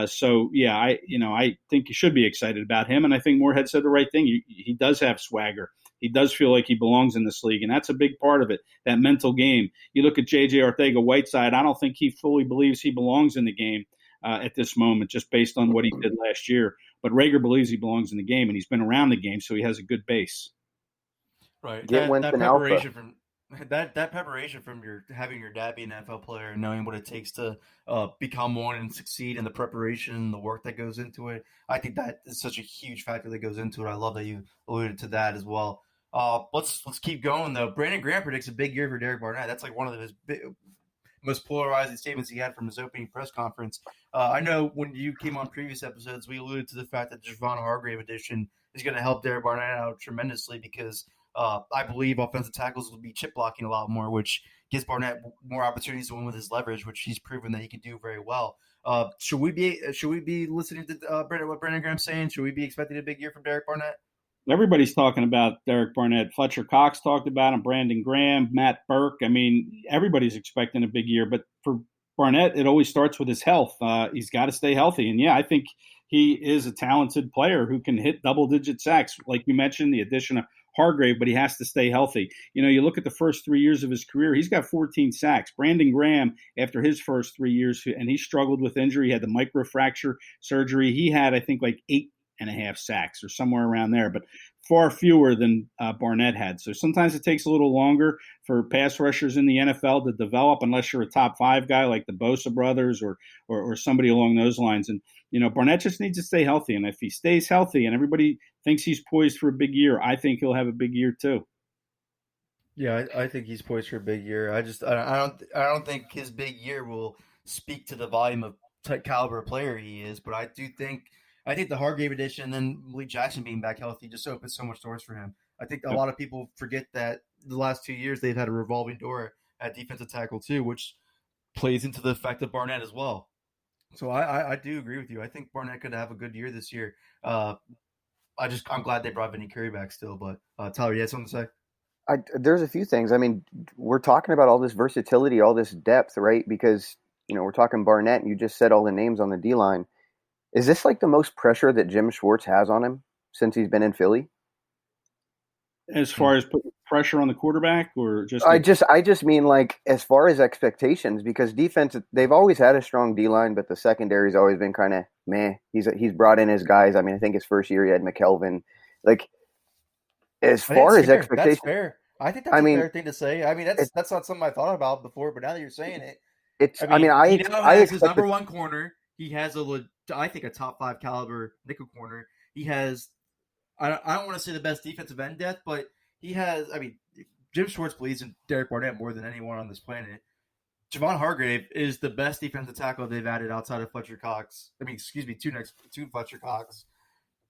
So, yeah, I think you should be excited about him. And I think Moorehead said the right thing. He does have swagger. He does feel like he belongs in this league, and that's a big part of it, that mental game. You look at J.J. Arcega-Whiteside, I don't think he fully believes he belongs in the game at this moment, just based on what he did last year. But Reagor believes he belongs in the game, and he's been around the game, so he has a good base. Right. That preparation from having your dad be an NFL player and knowing what it takes to become one and succeed in the preparation and the work that goes into it, I think that is such a huge factor that goes into it. I love that you alluded to that as well. Let's keep going though. Brandon Graham predicts a big year for Derek Barnett. That's like one of his most polarizing statements he had from his opening press conference. I know when you came on previous episodes, we alluded to the fact that the Javon Hargrave addition is going to help Derek Barnett out tremendously because I believe offensive tackles will be chip blocking a lot more, which gives Barnett more opportunities to win with his leverage, which he's proven that he can do very well. Should we be listening to what Brandon Graham's saying? Should we be expecting a big year from Derek Barnett? Everybody's talking about Derek Barnett. Fletcher Cox talked about him, Brandon Graham, Matt Burke. I mean, everybody's expecting a big year. But for Barnett, it always starts with his health. He's got to stay healthy. And, yeah, I think he is a talented player who can hit double-digit sacks. Like you mentioned, the addition of Hargrave, but he has to stay healthy. You look at the first 3 years of his career, he's got 14 sacks. Brandon Graham, after his first 3 years, and he struggled with injury, he had the microfracture surgery. He had, I think, like 8.5 sacks or somewhere around there, but far fewer than Barnett had. So sometimes it takes a little longer for pass rushers in the NFL to develop, unless you're a top 5 guy like the Bosa brothers or somebody along those lines. And Barnett just needs to stay healthy. And if he stays healthy and everybody thinks he's poised for a big year, I think he'll have a big year too. Yeah, I think he's poised for a big year. I don't think his big year will speak to the volume of caliber player he is, but I think the Hargrave addition and then Malik Jackson being back healthy just opens so much doors for him. I think a lot of people forget that the last 2 years they've had a revolving door at defensive tackle too, which plays into the effect of Barnett as well. So I do agree with you. I think Barnett could have a good year this year. I'm glad they brought Vinny Curry back still. But Tyler, you had something to say? There's a few things. I mean, we're talking about all this versatility, all this depth, right? Because we're talking Barnett, and you just said all the names on the D line. Is this like the most pressure that Jim Schwartz has on him since he's been in Philly? As far as putting pressure on the quarterback, or just I just mean like as far as expectations, because defense, they've always had a strong D line, but the secondary's always been kind of meh. He's brought in his guys. I mean, I think his first year he had McKelvin. Like as far as expectations, that's fair. I think that's a fair thing to say. I mean, that's not something I thought about before, but now that you're saying it, he now has his number one corner. He has I think a top 5 caliber nickel corner. He has, I don't want to say the best defensive end depth, but he has, Jim Schwartz believes in Derek Barnett more than anyone on this planet. Javon Hargrave is the best defensive tackle they've added outside of Fletcher Cox. Two Fletcher Cox.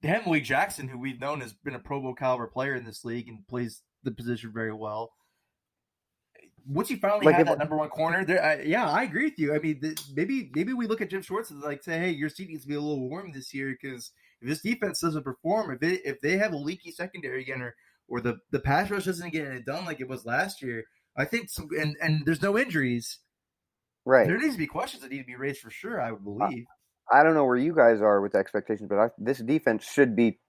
They have Malik Jackson, who we've known has been a Pro Bowl caliber player in this league and plays the position very well. Once you finally have that number one corner, I agree with you. I mean, maybe we look at Jim Schwartz and say, hey, your seat needs to be a little warm this year because if this defense doesn't perform, if they have a leaky secondary again, or the pass rush isn't getting it done like it was last year, I think and there's no injuries, right? There needs to be questions that need to be raised for sure. I would believe. I don't know where you guys are with expectations, but this defense should be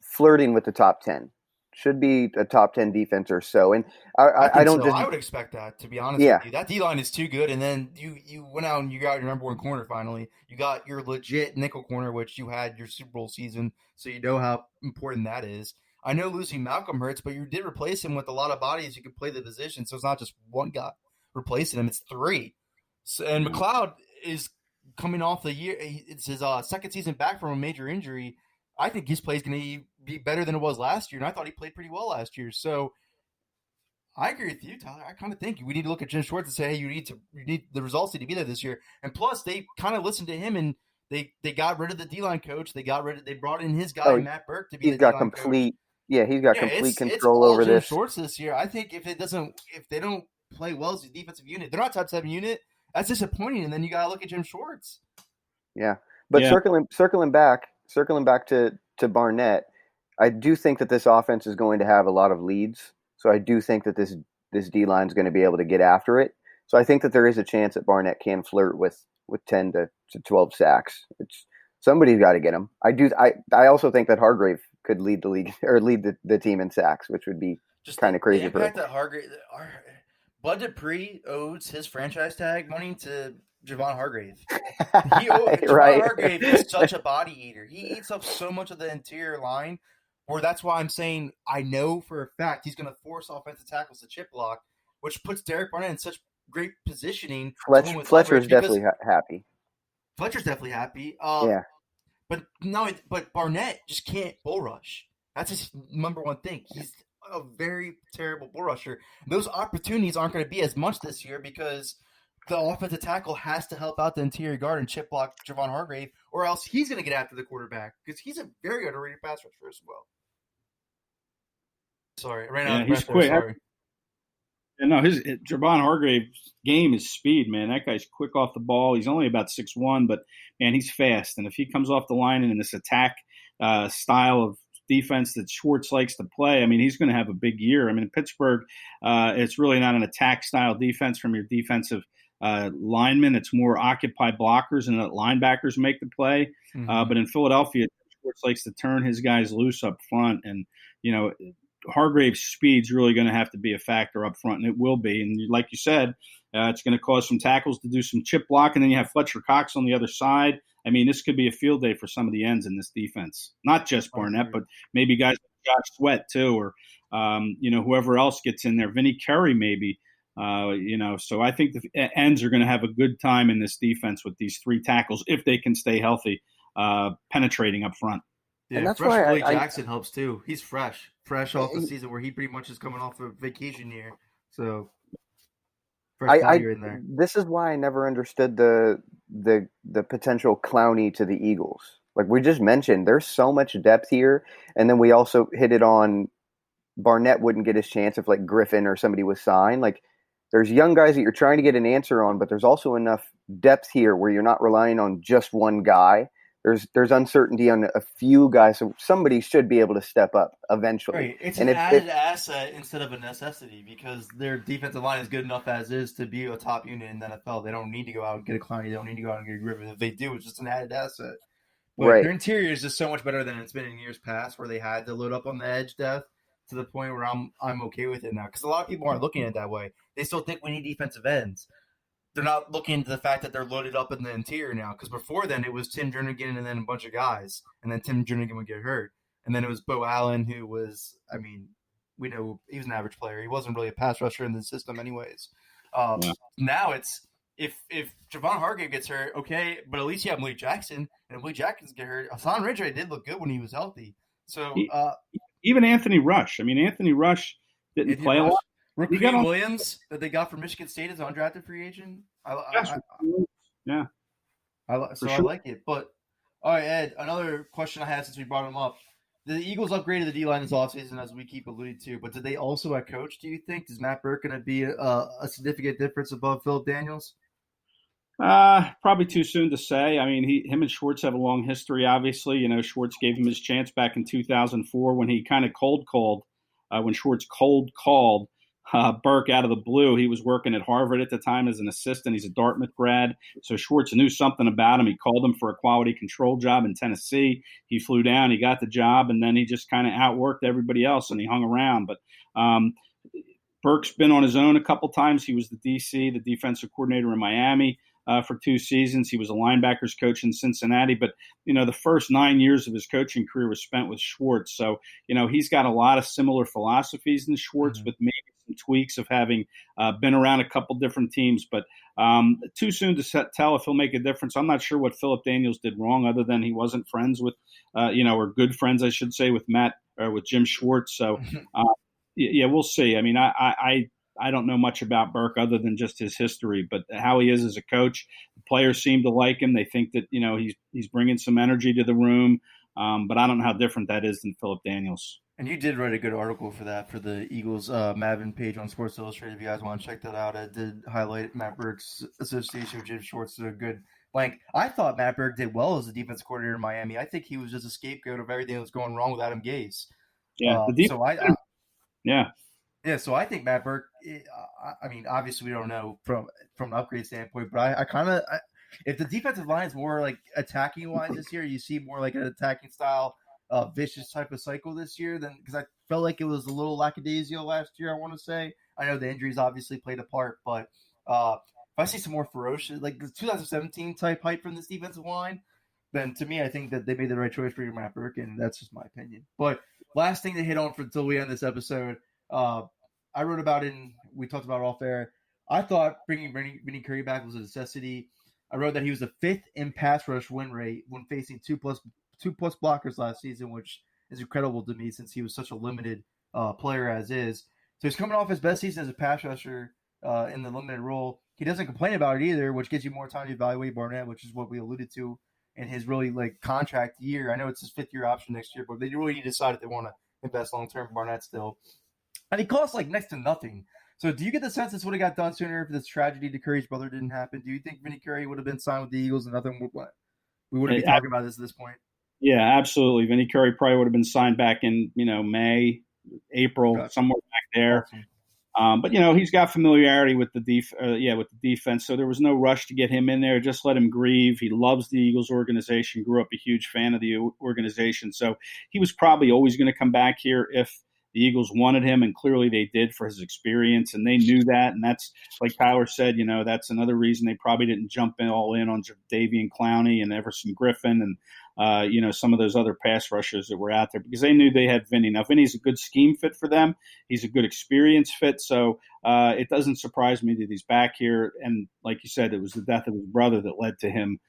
flirting with the top 10. Should be a top 10 defense or so. And I would expect that, to be honest with you. That D-line is too good. And then you went out and you got your number one corner finally. You got your legit nickel corner, which you had your Super Bowl season, so you know how important that is. I know losing Malcolm hurts, but you did replace him with a lot of bodies who could play the position. So it's not just one guy replacing him, it's 3. So, and McLeod is coming off the year. It's his second season back from a major injury. I think his play is going to be better than it was last year, and I thought he played pretty well last year. So I agree with you, Tyler. I kind of think we need to look at Jim Schwartz and say, hey, you need the results need to be there this year. And plus, they kind of listened to him, and they got rid of the D-line coach. They brought in his guy Matt Burke to be the D-line coach. Yeah, he's got complete control over Jim this. Schwartz this year. I think if they don't play well as a defensive unit, they're not top 7 unit. That's disappointing. And then you got to look at Jim Schwartz. Yeah, but circling back to Barnett, I do think that this offense is going to have a lot of leads. So I do think that this D-line is going to be able to get after it. So I think that there is a chance that Barnett can flirt with 10 to 12 sacks. Somebody's got to get him. I also think that Hargrave could lead the league or lead the team in sacks, which would be just kind of crazy. The impact that Hargrave, Bud Dupree owes his franchise tag money to Javon Hargrave. Javon Hargrave is such a body eater. He eats up so much of the interior line, or that's why I'm saying I know for a fact he's going to force offensive tackles to chip block, which puts Derek Barnett in such great positioning. Fletcher's definitely happy. Fletcher's definitely happy. Yeah. But Barnett just can't bull rush. That's his number one thing. He's a very terrible bull rusher. Those opportunities aren't going to be as much this year because the offensive tackle has to help out the interior guard and chip block Javon Hargrave, or else he's going to get after the quarterback because he's a very underrated pass rusher as well. Sorry, I ran out of breath. Quick. Sorry. No, Javon Hargrave's game is speed, man. That guy's quick off the ball. He's only about 6'1", but man, he's fast. And if he comes off the line and in this attack style of defense that Schwartz likes to play, I mean, he's going to have a big year. I mean, in Pittsburgh, it's really not an attack style defense from your defensive linemen. It's more occupy blockers and let linebackers make the play. Mm-hmm. But in Philadelphia, Schwartz likes to turn his guys loose up front. And, Hargrave's speed's really going to have to be a factor up front, and it will be. And like you said, it's going to cause some tackles to do some chip block, and then you have Fletcher Cox on the other side. I mean, this could be a field day for some of the ends in this defense. Not just Barnett, but maybe guys like Josh Sweat too, or whoever else gets in there. Vinny Curry maybe. So I think the ends are going to have a good time in this defense with these three tackles if they can stay healthy, penetrating up front. Yeah, and that's fresh why Willie Jackson helps too. He's fresh off the season where he pretty much is coming off a vacation year. So fresh value in there. This is why I never understood the potential Clowney to the Eagles. Like we just mentioned, there's so much depth here, and then we also hit it on Barnett wouldn't get his chance if like Griffin or somebody was signed. Like there's young guys that you're trying to get an answer on, but there's also enough depth here where you're not relying on just one guy. There's uncertainty on a few guys, so somebody should be able to step up eventually. Right. It's an added asset instead of a necessity because their defensive line is good enough as is to be a top unit in the NFL. They don't need to go out and get a Clowney. They don't need to go out and get a Griffin. If they do, it's just an added asset. But their interior is just so much better than it's been in years past where they had to load up on the edge depth to the point where I'm okay with it now. Because a lot of people aren't looking at it that way. They still think we need defensive ends. They're not looking into the fact that they're loaded up in the interior now. Because before then, it was Tim Jernigan and then a bunch of guys. And then Tim Jernigan would get hurt. And then it was Bo Allen, who was, we know he was an average player. He wasn't really a pass rusher in the system anyways. Now it's, if Javon Hargrave gets hurt, okay, but at least you have Malik Jackson. And if Malik Jackson get hurt, Hassan Ridgway did look good when he was healthy. So even Anthony Rush. Anthony Rush didn't play a lot. Raheem Williams that they got from Michigan State as an undrafted free agent. I like it. But all right, Ed, another question I had since we brought him up. The Eagles upgraded the D-line this offseason, as we keep alluding to, but did they also at coach, do you think? Is Matt Burke going to be a significant difference above Philip Daniels? Probably too soon to say. Him and Schwartz have a long history, obviously. Schwartz gave him his chance back in 2004 when he kind of cold called, when Schwartz cold called Burke out of the blue. He was working at Harvard at the time as an assistant. He's a Dartmouth grad. So Schwartz knew something about him. He called him for a quality control job in Tennessee. He flew down, he got the job, and then he just kind of outworked everybody else and he hung around. But Burke's been on his own a couple times. He was the DC, the defensive coordinator in Miami for 2 seasons. He was a linebackers coach in Cincinnati. But, the first 9 years of his coaching career was spent with Schwartz. So, he's got a lot of similar philosophies than Schwartz, with maybe some tweaks of having been around a couple different teams. But too soon to tell if he'll make a difference. I'm not sure what Philip Daniels did wrong other than he wasn't friends with, or good friends, I should say, with Matt or with Jim Schwartz. So, we'll see. I don't know much about Burke other than just his history, but how he is as a coach, the players seem to like him. They think that, he's bringing some energy to the room, but I don't know how different that is than Philip Daniels. And you did write a good article for that for the Eagles Mavin page on Sports Illustrated. If you guys want to check that out, I did highlight Matt Burke's association with Jim Schwartz to a good blank. I thought Matt Burke did well as a defense coordinator in Miami. I think he was just a scapegoat of everything that was going wrong with Adam Gase. Yeah, So I think Matt Burke. Obviously we don't know from an upgrade standpoint, but I kind of, if the defensive line is more like attacking wise this year, you see more like an attacking style, vicious type of cycle this year. Then because I felt like it was a little lackadaisical last year. I want to say I know the injuries obviously played a part, but if I see some more ferocious, like the 2017 type hype from this defensive line, then to me I think that they made the right choice for Matt Burke, and that's just my opinion. But last thing to hit on until we end this episode. I wrote about it, and we talked about it off air. I thought bringing Vinny Curry back was a necessity. I wrote that he was the 5th in pass rush win rate when facing two plus blockers last season, which is incredible to me since he was such a limited player as is. So he's coming off his best season as a pass rusher in the limited role. He doesn't complain about it either, which gives you more time to evaluate Barnett, which is what we alluded to in his really contract year. I know it's his 5th-year option next year, but they really need to decide if they want to invest long-term in Barnett still. And he costs next to nothing. So do you get the sense this would have got done sooner if this tragedy to Curry's brother didn't happen? Do you think Vinny Curry would have been signed with the Eagles and nothing would we wouldn't be talking about this at this point? Yeah, absolutely. Vinny Curry probably would have been signed back in, May, April, somewhere back there. Awesome. But he's got familiarity with the defense, so there was no rush to get him in there. Just let him grieve. He loves the Eagles organization. Grew up a huge fan of the organization, so he was probably always going to come back here if The Eagles wanted him, and clearly they did for his experience, and they knew that. And that's, like Tyler said, that's another reason they probably didn't jump all in on Davian Clowney and Everson Griffin and, some of those other pass rushers that were out there, because they knew they had Vinny. Now, Vinny's a good scheme fit for them. He's a good experience fit. So it doesn't surprise me that he's back here. And like you said, it was the death of his brother that led to him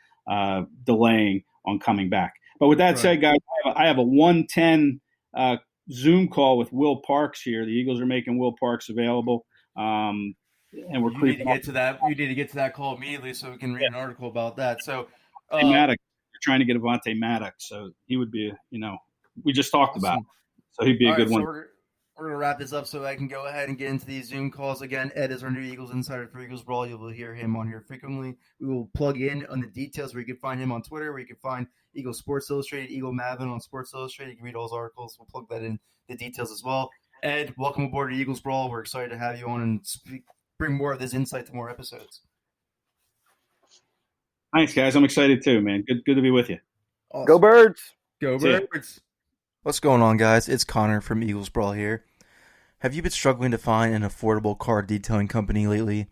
delaying on coming back. But with that said, guys, I have a 1:10 Zoom call with Will Parks here. The Eagles are making Will Parks available. And we're you need to get to that. You need to get to that call immediately so we can read an article about that. So Maddox, you're trying to get Avonte Maddox, so he would be, we just talked about it. So he'd be a good one. So we're going to wrap this up so I can go ahead and get into these Zoom calls. Again, Ed is our new Eagles insider for Eagles Brawl. You will hear him on here frequently. We will plug in on the details where you can find him on Twitter, where you can find Eagles Sports Illustrated, Eagle Mavin on Sports Illustrated. You can read all his articles. We'll plug that in the details as well. Ed, welcome aboard to Eagles Brawl. We're excited to have you on and bring more of this insight to more episodes. Thanks, guys. I'm excited too, man. Good to be with you. Awesome. Go Birds! Go Birds! What's going on, guys? It's Conor from Eagles Brawl here. Have you been struggling to find an affordable car detailing company lately?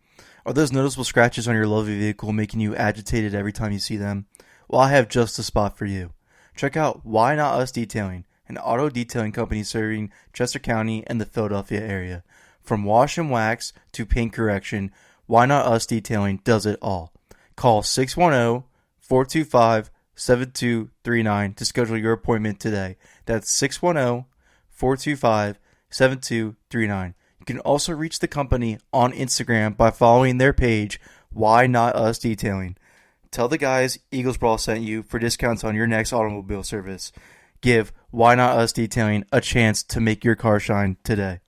Are those noticeable scratches on your lovely vehicle making you agitated every time you see them? Well, I have just the spot for you. Check out Why Not Us Detailing, an auto detailing company serving Chester County and the Philadelphia area. From wash and wax to paint correction, Why Not Us Detailing does it all. Call 610-425-7239 to schedule your appointment today. That's 610-425-7239. You can also reach the company on Instagram by following their page, Why Not Us Detailing. Tell the guys Eagles Brawl sent you for discounts on your next automobile service. Give Why Not Us Detailing a chance to make your car shine today.